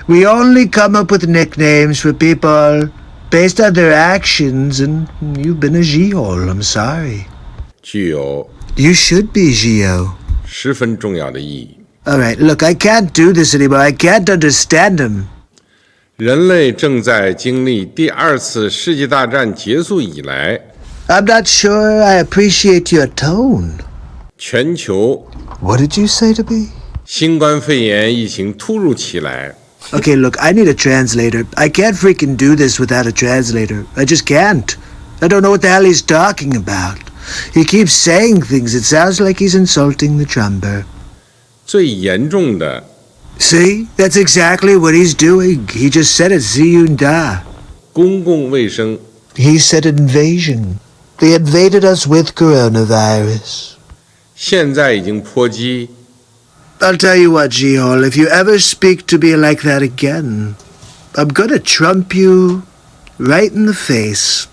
We only come up with nicknames for people based on their actions, and you've been a G-Hole, I'm sorry. 具有 You should be, Gio. 十分重要的意义 Alright, look, I can't do this anymore. I can't understand him. 人类正在经历第二次世界大战结束以来 I'm not sure I appreciate your tone. 全球 What did you say to me? 新冠肺炎疫情突如其来 Okay, look, I need a translator. I can't freaking do this without a translator. I just can't. I don't know what the hell he's talking about. He keeps saying things. It sounds like he's insulting the drummer. 最严重的 See? That's exactly what he's doing. He just said it, Ziyunda. 公共卫生 He said invasion. They invaded us with coronavirus. 现在已经波及 I'll tell you what, G-Hole, if you ever speak to me like that again, I'm gonna trump you right in the face.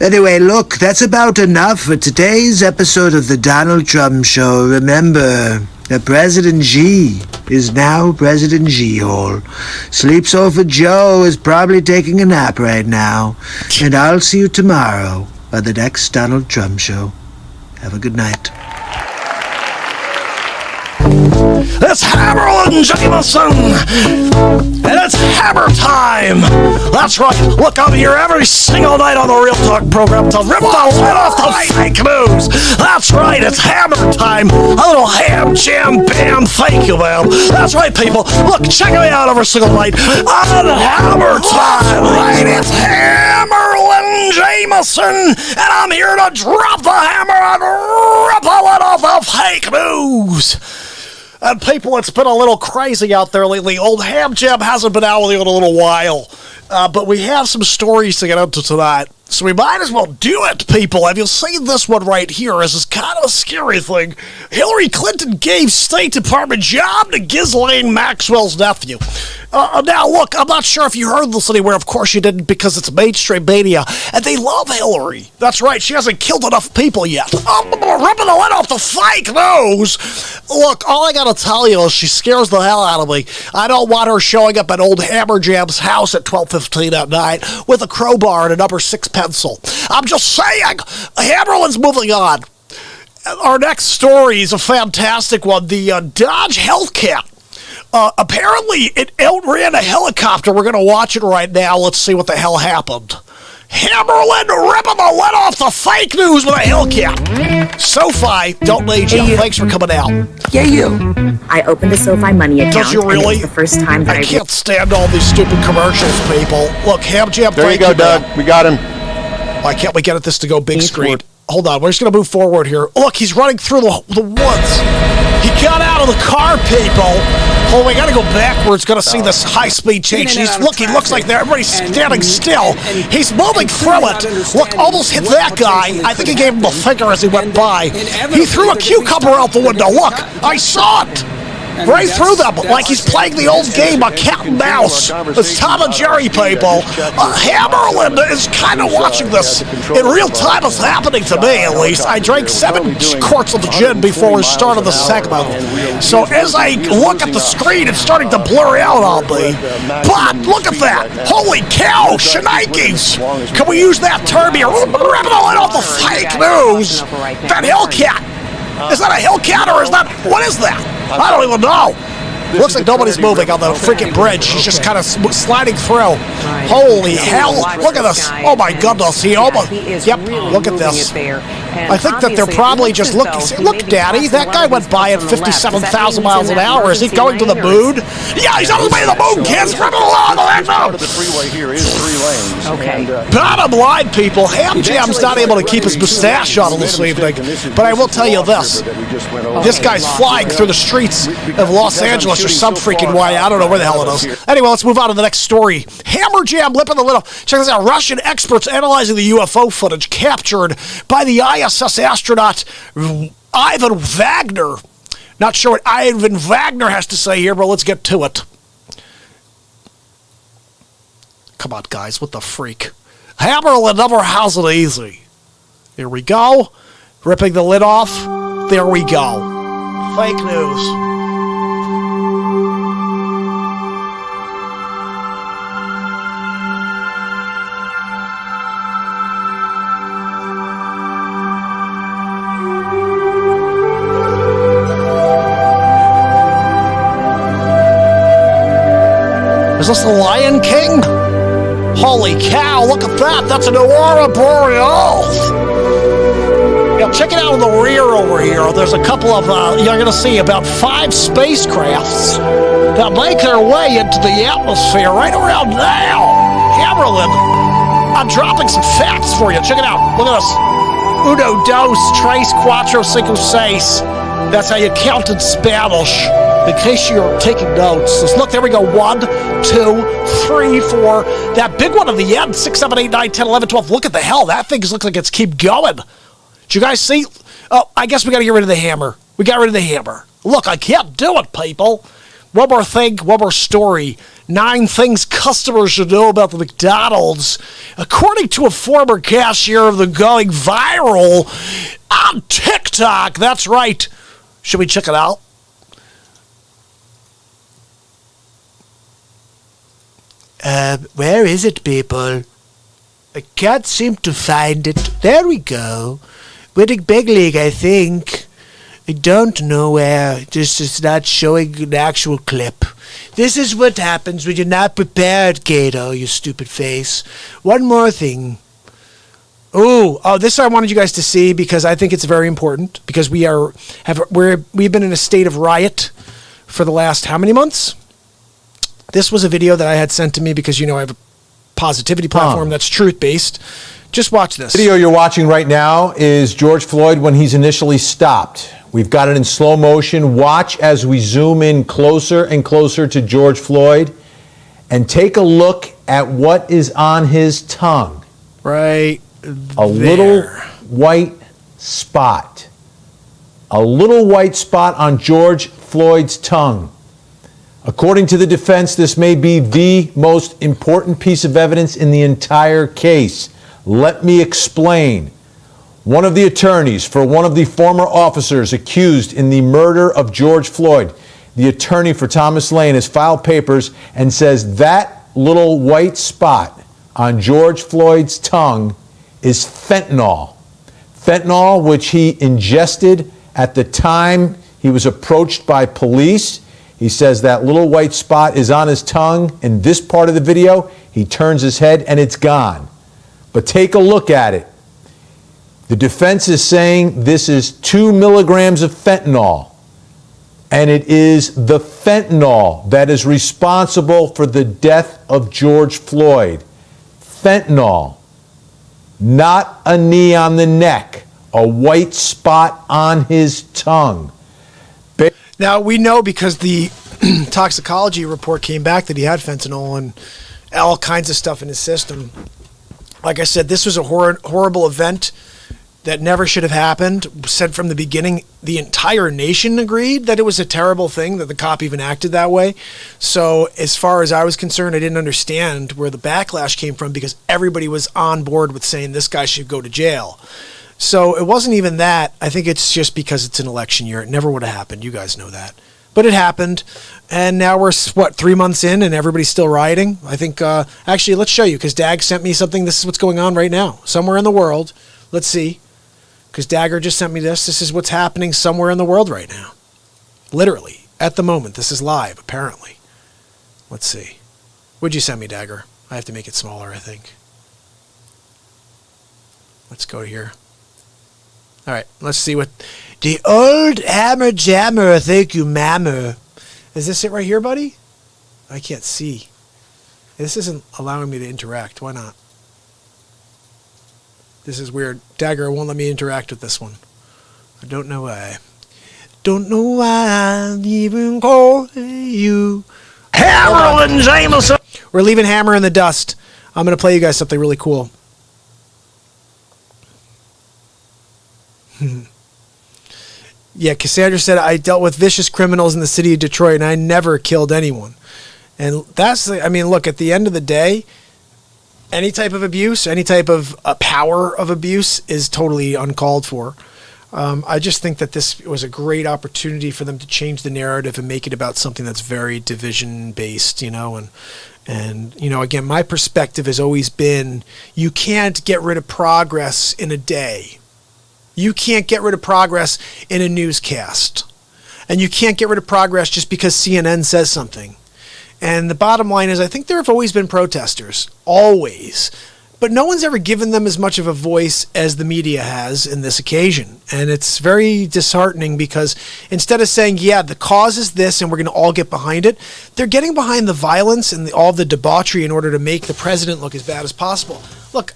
Anyway, look, that's about enough for today's episode of the Donald Trump Show. Remember that President G is now President G-Hole. Sleep Sofa Joe is probably taking a nap right now. And I'll see you tomorrow on the next Donald Trump Show. Have a good night. It's Hammerlin Jameson, and it's hammer time. That's right. Look, I'm here every single night on the Real Talk program to rip the lid off the fake news. That's right. It's hammer time. A little ham, jam, bam, thank you, ma'am. That's right, people. Look, check me out every single night on Hammer Time. Right, it's Hammerlin Jameson, and I'm here to drop the hammer and rip the lid off the fake news. And people, it's been a little crazy out there lately. Old Ham Jam hasn't been out with you in a little while. But we have some stories to get into tonight. So we might as well do it, people. Have you seen this one right here? This is kind of a scary thing. Hillary Clinton gave State Department job to Ghislaine Maxwell's nephew. Now, look, I'm not sure if you heard this anywhere. Of course you didn't, because it's mainstream media. And they love Hillary. That's right, she hasn't killed enough people yet. I'm ripping the lid off the fake news. Look, all I gotta tell you is she scares the hell out of me. I don't want her showing up at old Hammer Jam's house at 12:15 at night with a crowbar and a number 6 pencil. I'm just saying, Hammerland's moving on. Our next story is a fantastic one. The Dodge Hellcat. Apparently, it outran a helicopter. We're going to watch it right now. Let's see what the hell happened. Hammerland ripping the lid off the fake news with a Hellcat. SoFi, don't need you. Thanks for coming out. Yeah, you. I opened a SoFi Money account. Does you really? And it was the first time that I can't stand all these stupid commercials, people. Look, Ham Jam, there you go, Doug. We got him. Why can't we get this to go big screen? Hold on, we're just going to move forward here. Look, he's running through the woods. He got out of the car, people. Oh, we got to go backwards. Going to see this high-speed change. He looks like everybody's standing still. He's moving through it. Look, almost hit that guy. I think he gave him the finger as he went by. He threw a cucumber out the window. Look, I saw it. Right through them, like he's playing the old game of cat and mouse. It's Tom and Jerry, people. Hammerland is kind of watching this in real time. It's happening to me, at least. I drank 7 quarts of gin before we started the segment. So as I look at the screen, it's starting to blur out on me. But look at that. Holy cow, shnikes. Can we use that term here? Ripping the lid off the fake news. That Hellcat. Is that a Hellcat or is that, what is that? I don't even know. Looks like nobody's moving on the freaking bridge. He's just kind of sliding through. Holy hell. Look at this. Oh my goodness. He almost, yep, look at this. I think that they're probably just looking. Look, Daddy, that guy went by at 57,000 miles an hour. Is he going to the moon? Yeah, he's on his way to the moon, kids. Rip along the road. The freeway here is 3 lanes. Okay. Bottom line, people, Ham Jam's not able to keep his mustache on this evening. But I will tell you this. This guy's flying through the streets of Los Angeles or some freaking way. I don't know where the hell it is. Anyway, let's move on to the next story. Hammer Jam lipping the lid off. Check this out. Russian experts analyzing the UFO footage captured by the ISS astronaut Ivan Wagner. Not sure what Ivan Wagner has to say here, but let's get to it. Come on, guys. What the freak? Hammerland never has it easy. Here we go. Ripping the lid off. There we go. Fake news. Is this the Lion King? Holy cow, look at that. That's an Aurora Borealis. Now, check it out in the rear over here. There's a couple of, you're going to see about 5 spacecrafts that make their way into the atmosphere right around now. Hammerland, I'm dropping some facts for you. Check it out. Look at this. Uno, dos, tres, cuatro, cinco, seis. That's how you count in Spanish. In case you're taking notes. Let's look, there we go. 1, 2, 3, 4. That big one at the end. 6, 7, 8, 9, 10, 11, 12. Look at the hell. That thing looks like it's keep going. Did you guys see? Oh, I guess we got to get rid of the hammer. We got rid of the hammer. Look, I can't do it, people. One more thing, one more story. 9 things customers should know about the McDonald's. According to a former cashier of the going viral on TikTok. That's right. Should we check it out? Where is it, people? I can't seem to find it. There we go. Winning Big League, I think. I don't know where. This is not showing an actual clip. This is what happens when you're not prepared, Gato, you stupid face. One more thing. Oh, this I wanted you guys to see because I think it's very important because we've been in a state of riot for the last how many months? This was a video that I had sent to me because, I have a positivity platform that's truth-based. Just watch this. The video you're watching right now is George Floyd when he's initially stopped. We've got it in slow motion. Watch as we zoom in closer and closer to George Floyd and take a look at what is on his tongue. Right A little white spot. a little white spot on George Floyd's tongue. According to the defense, this may be the most important piece of evidence in the entire case. Let me explain. One of the attorneys for one of the former officers accused in the murder of George Floyd, the attorney for Thomas Lane, has filed papers and says that little white spot on George Floyd's tongue is fentanyl. Fentanyl, which he ingested at the time he was approached by police. He says that little white spot is on his tongue. In this part of the video, he turns his head and it's gone. But take a look at it. The defense is saying this is 2 milligrams of fentanyl. And it is the fentanyl that is responsible for the death of George Floyd. Fentanyl. Not a knee on the neck. A white spot on his tongue. Now, we know because the toxicology report came back that he had fentanyl and all kinds of stuff in his system. Like I said, this was a horrible event that never should have happened. Said from the beginning, the entire nation agreed that it was a terrible thing, that the cop even acted that way. So as far as I was concerned, I didn't understand where the backlash came from because everybody was on board with saying this guy should go to jail. So it wasn't even that. I think it's just because it's an election year. It never would have happened. You guys know that. But it happened. And now we're, 3 months in and everybody's still rioting? I think, actually, let's show you because Dag sent me something. This is what's going on right now. Somewhere in the world. Let's see. Because Dagger just sent me this. This is what's happening somewhere in the world right now. Literally. At the moment. This is live, apparently. Let's see. What'd you send me, Dagger? I have to make it smaller, I think. Let's go here. All right, let's see what the old hammer jammer. Thank you, mammer. Is this it right here, buddy? I can't see. This isn't allowing me to interact. Why not? This is weird. Dagger won't let me interact with this one. I don't know why. Don't know why I'm even calling you. Hammer and Jameson. We're leaving Hammer in the dust. I'm going to play you guys something really cool. Yeah, Cassandra said, I dealt with vicious criminals in the city of Detroit and I never killed anyone. And that's, I mean, look, at the end of the day, any type of abuse, any type of power of abuse is totally uncalled for. I just think that this was a great opportunity for them to change the narrative and make it about something that's very division-based, you know, and you know, again, my perspective has always been you can't get rid of progress in a day. You can't get rid of progress in a newscast. And you can't get rid of progress just because CNN says something. And the bottom line is I think there have always been protesters. Always. But no one's ever given them as much of a voice as the media has in this occasion. And it's very disheartening because instead of saying, yeah, the cause is this and we're going to all get behind it, they're getting behind the violence and all the debauchery in order to make the president look as bad as possible. Look,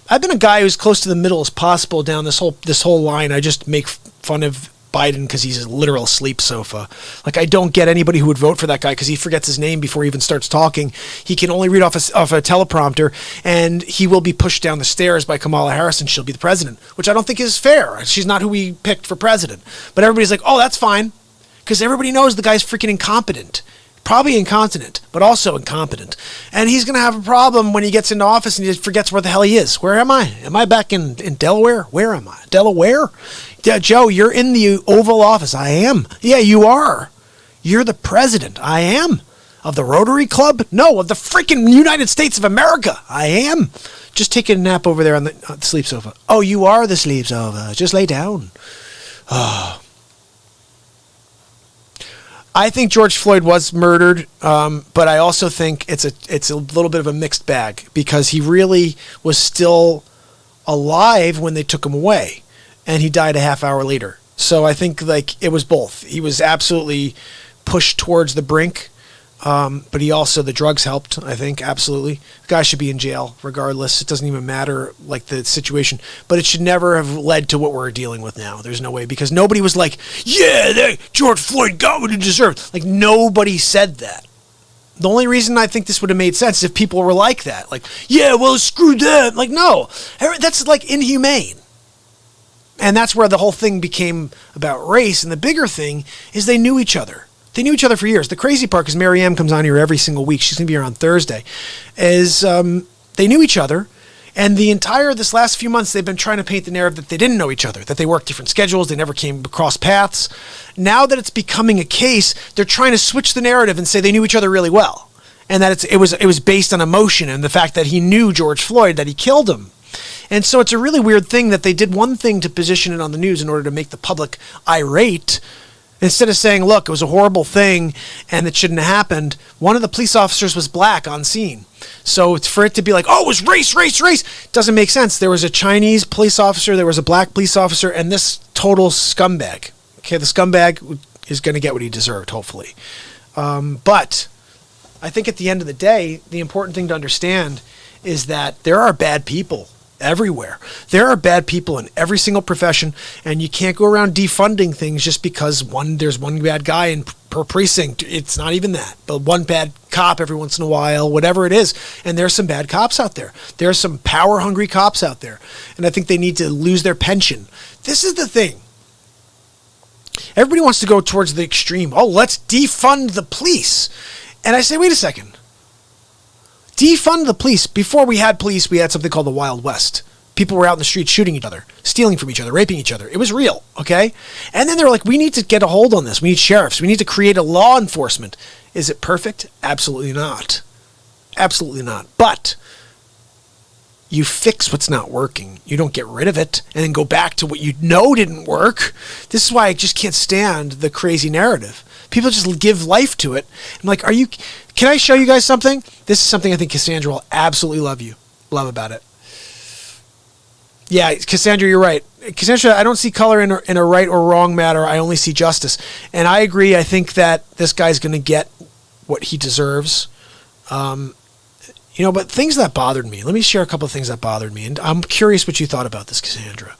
I've been a guy who's close to the middle as possible down this whole line. I just make fun of Biden because he's a literal sleep sofa. Like, I don't get anybody who would vote for that guy because he forgets his name before he even starts talking. He can only read off a teleprompter, and he will be pushed down the stairs by Kamala Harris, and she'll be the president, which I don't think is fair. She's not who we picked for president. But everybody's like, oh, that's fine, because everybody knows the guy's freaking incompetent. Probably incontinent, but also incompetent. And he's going to have a problem when he gets into office and he just forgets where the hell he is. Where am I? Am I back in Delaware? Where am I? Delaware? Yeah, Joe, you're in the Oval Office. I am. Yeah, you are. You're the president. I am. Of the Rotary Club? No, of the freaking United States of America. I am. Just taking a nap over there on the sleep sofa. Oh, you are the sleep sofa. Just lay down. Oh. I think George Floyd was murdered, but I also think it's a little bit of a mixed bag because he really was still alive when they took him away, and he died a half hour later. So I think like it was both. He was absolutely pushed towards the brink, but he also, the drugs helped, I think, absolutely. The guy should be in jail regardless. It doesn't even matter, like, the situation. But it should never have led to what we're dealing with now. There's no way, because nobody was like, yeah, George Floyd got what he deserved. Like, nobody said that. The only reason I think this would have made sense is if people were like that. Like, yeah, well, screw that. Like, no. That's, like, inhumane. And that's where the whole thing became about race. And the bigger thing is they knew each other. They knew each other for years. The crazy part, because Mary M comes on here every single week, she's going to be here on Thursday, is they knew each other. And this last few months, they've been trying to paint the narrative that they didn't know each other, that they worked different schedules, they never came across paths. Now that it's becoming a case, they're trying to switch the narrative and say they knew each other really well. And that it was based on emotion and the fact that he knew George Floyd, that he killed him. And so it's a really weird thing that they did one thing to position it on the news in order to make the public irate. Instead of saying, look, it was a horrible thing and it shouldn't have happened, one of the police officers was black on scene. So it's for it to be like, oh, it was race, doesn't make sense. There was a Chinese police officer, there was a black police officer, and this total scumbag. Okay, the scumbag is going to get what he deserved, hopefully. But I think at the end of the day, the important thing to understand is that there are bad people everywhere. There are bad people in every single profession, and you can't go around defunding things just because there's one bad guy per precinct. It's not even that, but one bad cop every once in a while, whatever it is. And there's some bad cops out there. There's some power-hungry cops out there, and I think they need to lose their pension. This is the thing. Everybody wants to go towards the extreme. Oh, let's defund the police. And I say, wait a second. Defund the police. Before we had police, we had something called the Wild West. People were out in the streets shooting each other, stealing from each other, raping each other. It was real, okay? And then they were like, we need to get a hold on this. We need sheriffs. We need to create a law enforcement. Is it perfect? Absolutely not. Absolutely not. But you fix what's not working. You don't get rid of it and then go back to what you know didn't work. This is why I just can't stand the crazy narrative. People just give life to it. I'm like, can I show you guys something? This is something I think Cassandra will absolutely love about it. Yeah, Cassandra, you're right. Cassandra, I don't see color in a right or wrong matter. I only see justice. And I agree. I think that this guy's going to get what he deserves. But things that bothered me. Let me share a couple of things that bothered me. And I'm curious what you thought about this, Cassandra.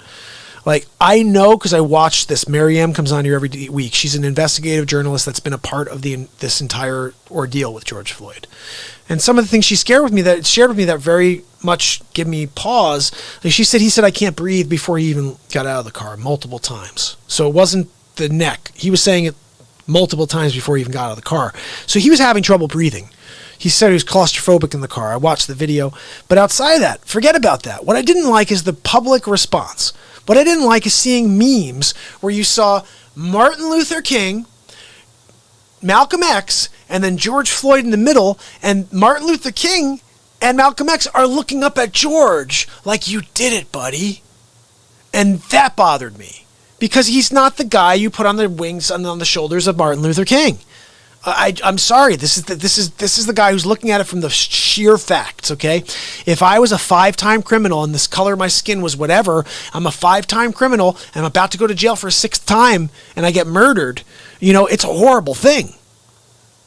Like, I know because I watched this. Mary M comes on here every week. She's an investigative journalist that's been a part of this entire ordeal with George Floyd. And some of the things she shared with me that very much give me pause. Like he said, I can't breathe before he even got out of the car multiple times. So it wasn't the neck. He was saying it multiple times before he even got out of the car. So he was having trouble breathing. He said he was claustrophobic in the car. I watched the video. But outside of that, forget about that. What I didn't like is the public response. What I didn't like is seeing memes where you saw Martin Luther King, Malcolm X, and then George Floyd in the middle, and Martin Luther King and Malcolm X are looking up at George like, you did it, buddy. And that bothered me because he's not the guy you put on the wings and on the shoulders of Martin Luther King. I'm sorry. This is the guy who's looking at it from the sheer facts. Okay, if I was a 5-time criminal and this color of my skin was whatever, I'm a 5-time criminal and I'm about to go to jail for a 6th time and I get murdered. It's a horrible thing.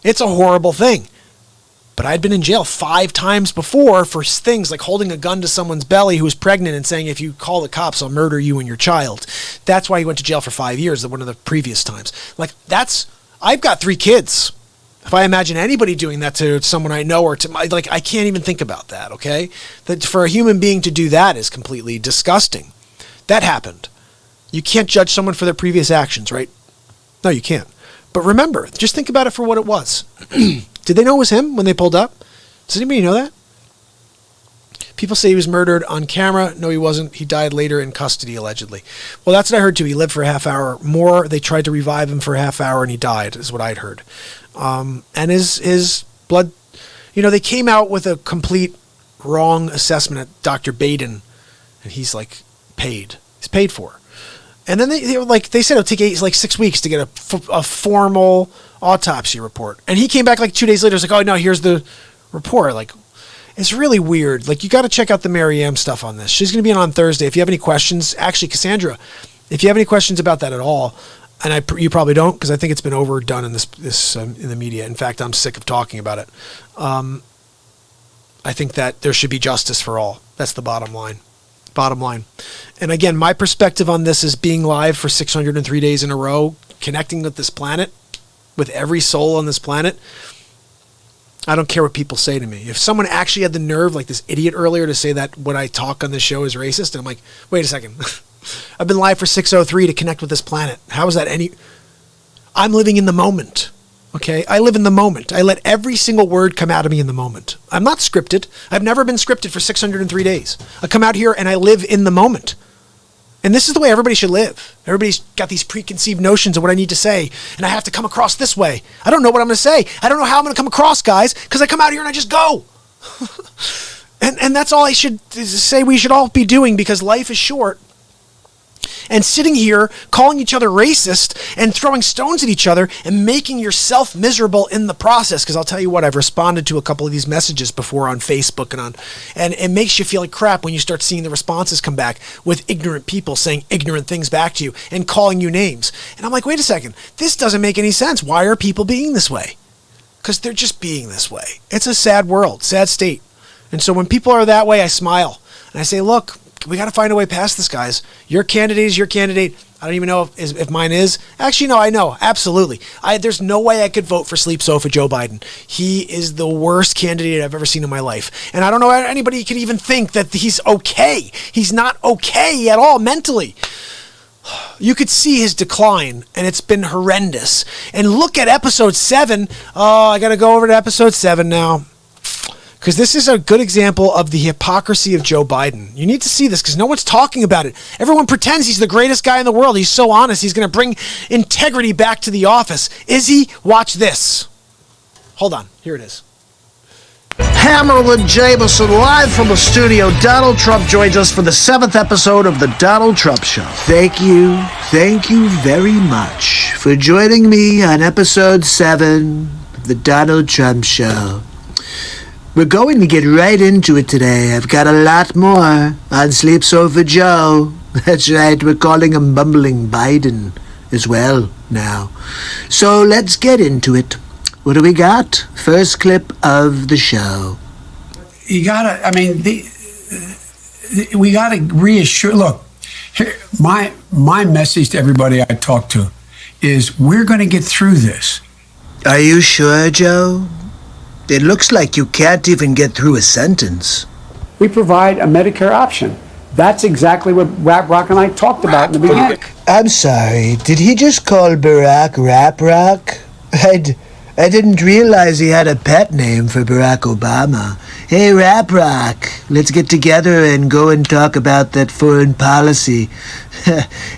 It's a horrible thing. But I'd been in jail 5 times before for things like holding a gun to someone's belly who was pregnant and saying, if you call the cops, I'll murder you and your child. That's why he went to jail for 5 years, one of the previous times. I've got 3 kids. If I imagine anybody doing that to someone I know or I can't even think about that, okay? That for a human being to do that is completely disgusting. That happened. You can't judge someone for their previous actions, right? No, you can't. But remember, just think about it for what it was. Did they know it was him when they pulled up? Does anybody know that? People say he was murdered on camera. No, he wasn't. He died later in custody, allegedly. Well, that's what I heard, too. He lived for a half hour more. They tried to revive him for a half hour, and he died, is what I'd heard. And his blood... they came out with a complete wrong assessment at Dr. Baden, and he's, paid. He's paid for. And then they said it'll take 6 weeks to get a formal autopsy report. And he came back 2 days later. It's oh, no, here's the report. It's really weird. You got to check out the Mary M stuff on this. She's going to be on Thursday. If you have any questions, actually, Cassandra, if you have any questions about that at all, and you probably don't, because I think it's been overdone in this in the media. In fact, I'm sick of talking about it. I think that there should be justice for all. That's the bottom line. Bottom line. And again, my perspective on this is being live for 603 days in a row, connecting with this planet, with every soul on this planet. I don't care what people say to me. If someone actually had the nerve, like this idiot earlier, to say that when I talk on this show is racist, and I'm like, wait a second. I've been live for 6:03 to connect with this planet. How is that any... I'm living in the moment. Okay, I live in the moment. I let every single word come out of me in the moment. I'm not scripted. I've never been scripted for 603 days. I come out here and I live in the moment. And this is the way everybody should live. Everybody's got these preconceived notions of what I need to say, and I have to come across this way. I don't know what I'm going to say. I don't know how I'm going to come across, guys, because I come out here and I just go. and that's all I should say we should all be doing, because life is short. And sitting here calling each other racist and throwing stones at each other and making yourself miserable in the process. Because I'll tell you what, I've responded to a couple of these messages before on Facebook and it makes you feel like crap when you start seeing the responses come back with ignorant people saying ignorant things back to you and calling you names. And I'm like, wait a second, this doesn't make any sense. Why are people being this way? Because they're just being this way. It's a sad world, sad state. And so when people are that way, I smile and I say, look, we got to find a way past this, guys. Your candidate is your candidate. I don't even know if mine is. Actually, no, I know. Absolutely. There's no way I could vote for Sleep Sofa Joe Biden. He is the worst candidate I've ever seen in my life. And I don't know how anybody can even think that he's okay. He's not okay at all mentally. You could see his decline, and it's been horrendous. And look at episode 7. Oh, I got to go over to episode 7 now, because this is a good example of the hypocrisy of Joe Biden. You need to see this because no one's talking about it. Everyone pretends he's the greatest guy in the world. He's so honest. He's going to bring integrity back to the office. Is he? Watch this. Hold on. Here it is. Hammerlin Jameson, live from the studio. Donald Trump joins us for the 7th episode of The Donald Trump Show. Thank you very much for joining me on episode 7 of The Donald Trump Show. We're going to get right into it today. I've got a lot more on Sleep Sofa Joe. That's right, we're calling him Bumbling Biden as well now. So let's get into it. What do we got? First clip of the show. You gotta, we gotta reassure, look, here, my message to everybody I talk to is we're gonna get through this. Are you sure, Joe? It looks like you can't even get through a sentence. We provide a Medicare option. That's exactly what Rap Rock and I talked about in the beginning. I'm sorry, did he just call Barack Rap Rock? I didn't realize he had a pet name for Barack Obama. Hey, Rap Rock, let's get together and go and talk about that foreign policy.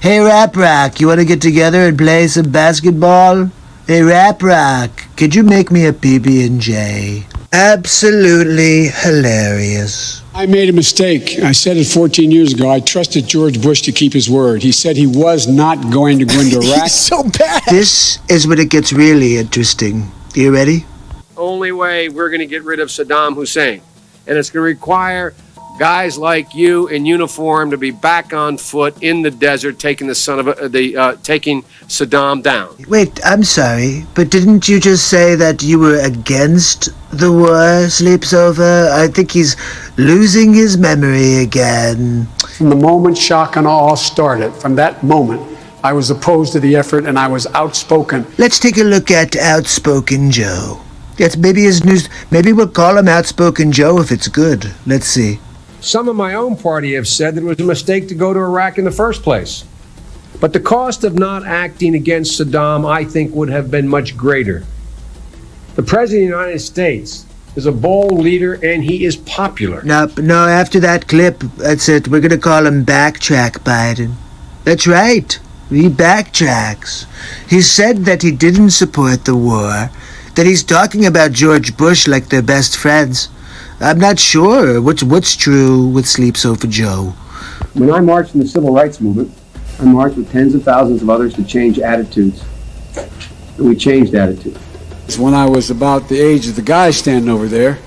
Hey, Rap Rock, you want to get together and play some basketball? Hey, Rap Rock, could you make me a PB&J? Absolutely hilarious. I made a mistake. I said it 14 years ago. I trusted George Bush to keep his word. He said he was not going to go into Iraq. He's so bad. This is when it gets really interesting. You ready? Only way we're going to get rid of Saddam Hussein. And it's going to require guys like you in uniform to be back on foot in the desert, taking taking Saddam down. Wait, I'm sorry, but didn't you just say that you were against the war, Sleep Sofa? I think he's losing his memory again. From the moment shock and awe started, from that moment, I was opposed to the effort and I was outspoken. Let's take a look at Outspoken Joe. Yes, maybe we'll call him Outspoken Joe if it's good. Let's see. Some of my own party have said that it was a mistake to go to Iraq in the first place. But the cost of not acting against Saddam, I think, would have been much greater. The President of the United States is a bold leader, and he is popular. No, after that clip, that's it. We're going to call him Backtrack Biden. That's right. He backtracks. He said that he didn't support the war, that he's talking about George Bush like they're best friends. I'm not sure what's true with Sleep Sofa Joe. When I marched in the civil rights movement, I marched with tens of thousands of others to change attitudes. And we changed attitudes. When I was about the age of the guy standing over there,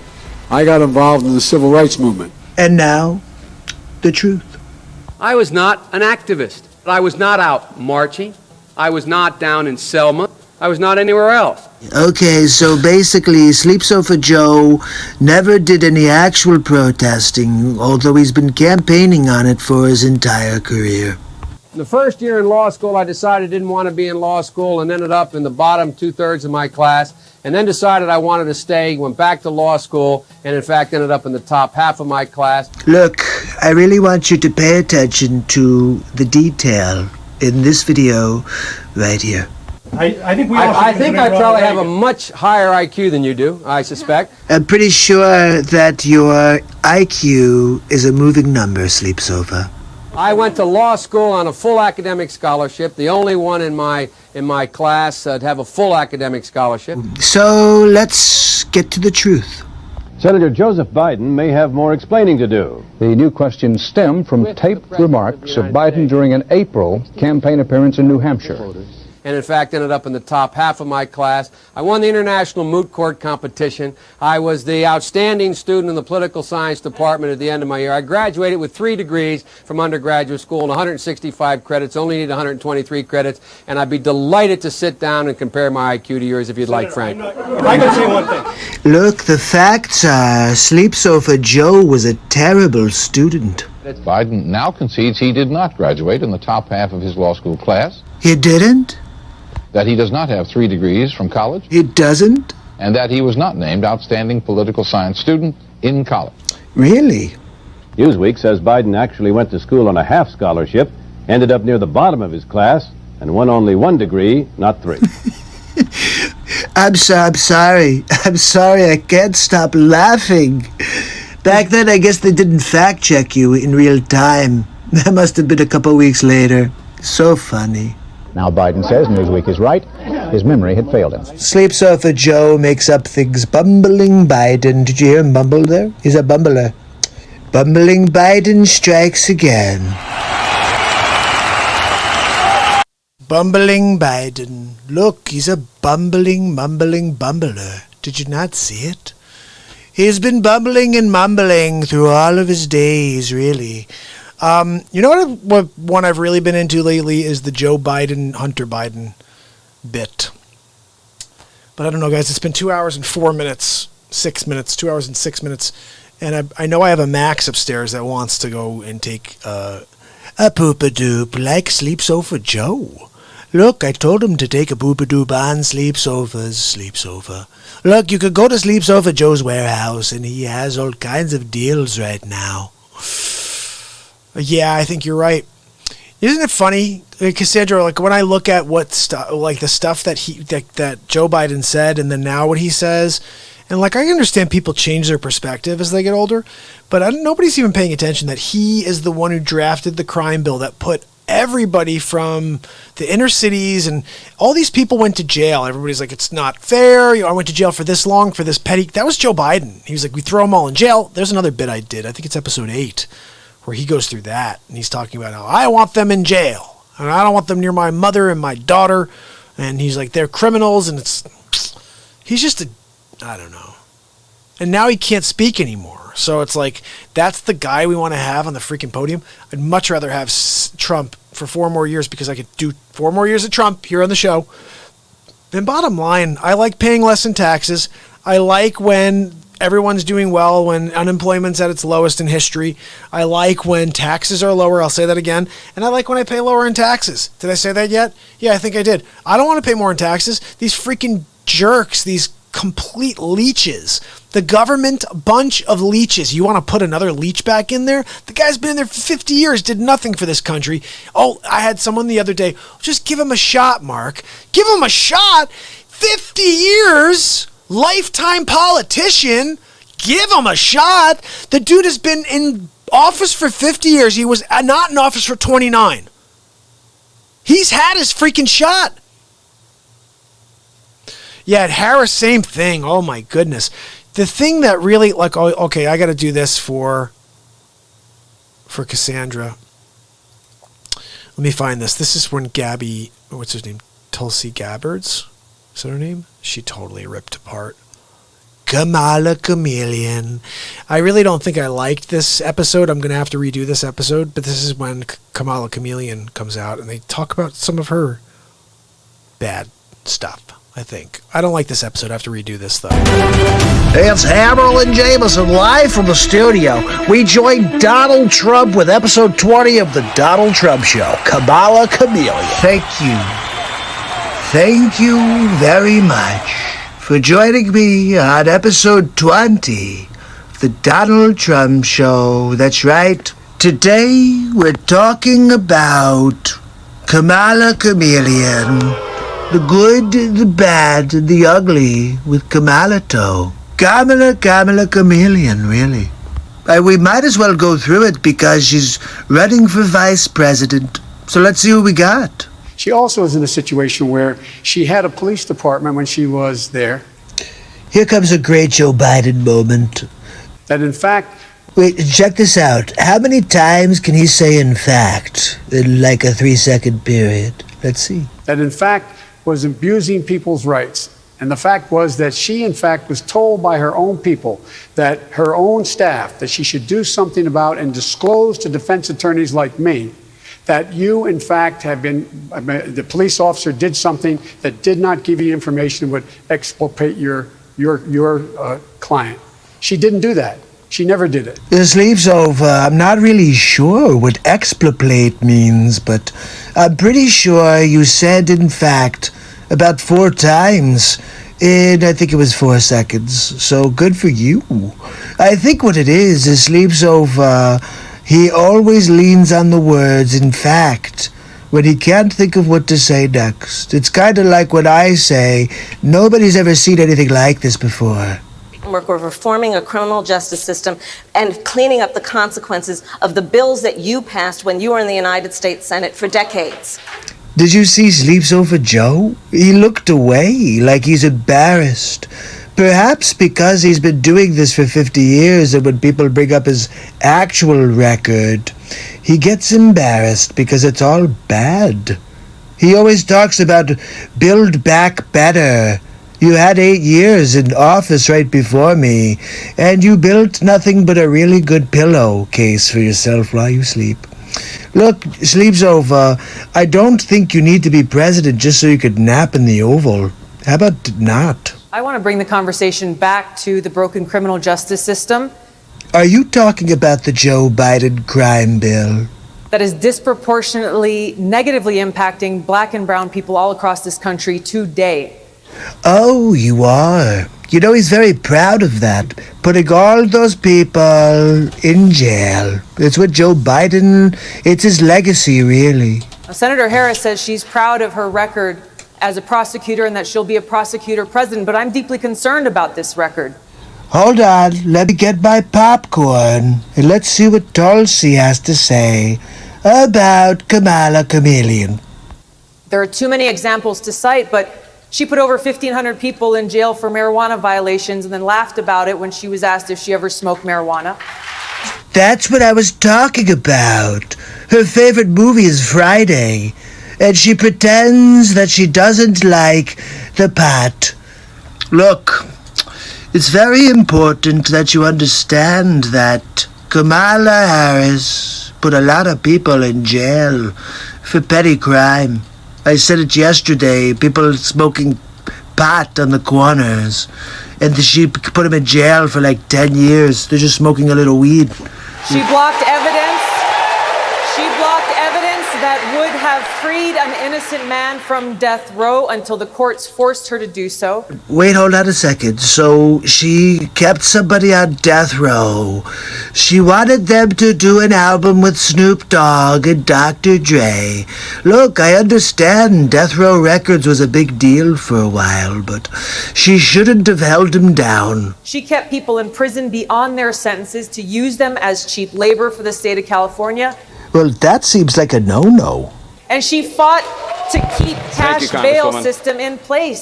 I got involved in the civil rights movement. And now, the truth. I was not an activist. I was not out marching. I was not down in Selma. I was not anywhere else. Okay, so basically, Sleep Sofa Joe never did any actual protesting, although he's been campaigning on it for his entire career. The first year in law school, I decided I didn't want to be in law school and ended up in the bottom 2/3 of my class. and then decided I wanted to stay, went back to law school, and in fact ended up in the top half of my class. Look, I really want you to pay attention to the detail in this video right here. I think I probably have a much higher IQ than you do, I suspect. I'm pretty sure that your IQ is a moving number, Sleep Sofa. I went to law school on a full academic scholarship, the only one in my class to have a full academic scholarship. So let's get to the truth. Senator Joseph Biden may have more explaining to do. The new questions stem from taped remarks of Biden during an April campaign appearance in New Hampshire. And in fact ended up in the top half of my class. I won the international moot court competition. I was the outstanding student in the political science department at the end of my year. I graduated with 3 degrees from undergraduate school and 165 credits, only need 123 credits, and I'd be delighted to sit down and compare my IQ to yours if you'd like, Frank. I can say one thing. Look, the facts are Sleep Sofa Joe was a terrible student. Biden now concedes he did not graduate in the top half of his law school class. He didn't? That he does not have 3 degrees from college. He doesn't? And that he was not named outstanding political science student in college. Really? Newsweek says Biden actually went to school on a half scholarship, ended up near the bottom of his class, and won only 1 degree, not 3. I'm sorry. I'm sorry. I can't stop laughing. Back then, I guess they didn't fact check you in real time. That must have been a couple weeks later. So funny. Now Biden says Newsweek is right. His memory had failed him. Sleep Sofa Joe makes up things. Bumbling Biden. Did you hear him bumble there? He's a bumbler. Bumbling Biden strikes again. Bumbling Biden. Look, he's a mumbling bumbler. Did you not see it? He's been bumbling and mumbling through all of his days, really. You know what one I've really been into lately is the Joe Biden, Hunter Biden bit. But I don't know, guys. It's been 2 hours and 4 minutes, 6 minutes, 2 hours and 6 minutes. And I know I have a Max upstairs that wants to go and take a poop-a-doop like Sleep Sofa Joe. Look, I told him to take a poop-a-doop on Sleep Sofa. Look, you could go to Sleep Sofa Joe's warehouse, and he has all kinds of deals right now. Yeah, I think you're right. Isn't it funny, Cassandra? Like when I look at what stuff, like the stuff that that Joe Biden said, and then now what he says, and like I understand people change their perspective as they get older, but nobody's even paying attention that he is the one who drafted the crime bill that put everybody from the inner cities and all these people went to jail. Everybody's like, it's not fair. I went to jail for this long for this petty. That was Joe Biden. He was like, we throw them all in jail. There's another bit I did. I think it's episode 8. Where he goes through that, and he's talking about how I want them in jail, and I don't want them near my mother and my daughter, and he's like, they're criminals, and he's just I don't know. And now he can't speak anymore, so it's like, that's the guy we want to have on the freaking podium. I'd much rather have Trump for 4 more years, because I could do 4 more years of Trump here on the show. And bottom line, I like paying less in taxes. I like when everyone's doing well, when unemployment's at its lowest in history. I like when taxes are lower. I'll say that again. And I like when I pay lower in taxes. Did I say that yet? Yeah, I think I did. I don't want to pay more in taxes. These freaking jerks, these complete leeches. The government, bunch of leeches. You want to put another leech back in there? The guy's been in there for 50 years, did nothing for this country. Oh, I had someone the other day, just give him a shot, Mark. Give him a shot? 50 years? Lifetime politician, give him a shot. The dude has been in office for 50 years. He was not in office for 29. He's had his freaking shot. Yeah, at Harris, same thing. Oh my goodness. The thing that really, like, okay, I got to do this for Cassandra. Let me find this. This is when Gabby, what's her name? Tulsi Gabbard's. Is that her name? She totally ripped apart Kamala Chameleon. I really don't think I liked this episode. I'm going to have to redo this episode, but this is when Kamala Chameleon comes out and they talk about some of her bad stuff, I think. I don't like this episode. I have to redo this, though. It's Hammerl and Jameson live from the studio. We joined Donald Trump with episode 20 of the Donald Trump Show. Kamala Chameleon. Thank you very much for joining me on episode 20 of the Donald Trump Show. That's right. Today we're talking about Kamala Chameleon. The good, the bad, and the ugly with Kamala Toe. Kamala Chameleon, really. We might as well go through it because she's running for vice president. So let's see what we got. She also is in a situation where she had a police department when she was there. Here comes a great Joe Biden moment. That in fact... Wait, check this out. How many times can he say in fact in like a 3-second period? Let's see. That in fact was abusing people's rights. And the fact was that she, in fact, was told by her own people, that her own staff, that she should do something about and disclose to defense attorneys like me that you, in fact, have been, the police officer did something that did not give you information that would exculpate your client. She didn't do that. She never did it. The sleeve's over. I'm not really sure what exculpate means, but I'm pretty sure you said, in fact, about 4 times in, I think it was 4 seconds. So good for you. I think what it is sleeps over. He always leans on the words, in fact, when he can't think of what to say next. It's kind of like when I say, nobody's ever seen anything like this before. We're reforming a criminal justice system and cleaning up the consequences of the bills that you passed when you were in the United States Senate for decades. Did you see Sleeps Over Joe? He looked away like he's embarrassed. Perhaps because he's been doing this for 50 years and when people bring up his actual record, he gets embarrassed because it's all bad. He always talks about build back better. You had 8 years in office right before me, and you built nothing but a really good pillowcase for yourself while you sleep. Look, sleep's over. I don't think you need to be president just so you could nap in the Oval. How about not? I want to bring the conversation back to the broken criminal justice system. Are you talking about the Joe Biden crime bill? That is disproportionately negatively impacting black and brown people all across this country today. Oh, you are. You know, he's very proud of that, putting all those people in jail. It's what Joe Biden, it's his legacy, really. Senator Harris says she's proud of her record as a prosecutor and that she'll be a prosecutor president, but I'm deeply concerned about this record. Hold on, let me get my popcorn, and let's see what Tulsi has to say about Kamala Chameleon. There are too many examples to cite, but she put over 1,500 people in jail for marijuana violations and then laughed about it when she was asked if she ever smoked marijuana. That's what I was talking about. Her favorite movie is Friday, and she pretends that she doesn't like the pot. Look, it's very important that you understand that Kamala Harris put a lot of people in jail for petty crime. I said it yesterday, people smoking pot on the corners, and she put them in jail for like 10 years. They're just smoking a little weed. She blocked evidence. She blocked evidence that would have freed an innocent man from death row until the courts forced her to do so. Wait, hold on a second. So she kept somebody on death row. She wanted them to do an album with Snoop Dogg and Dr. Dre. Look, I understand Death Row Records was a big deal for a while, but she shouldn't have held him down. She kept people in prison beyond their sentences to use them as cheap labor for the state of California. Well, that seems like a no-no. And she fought to keep cash bail system in place.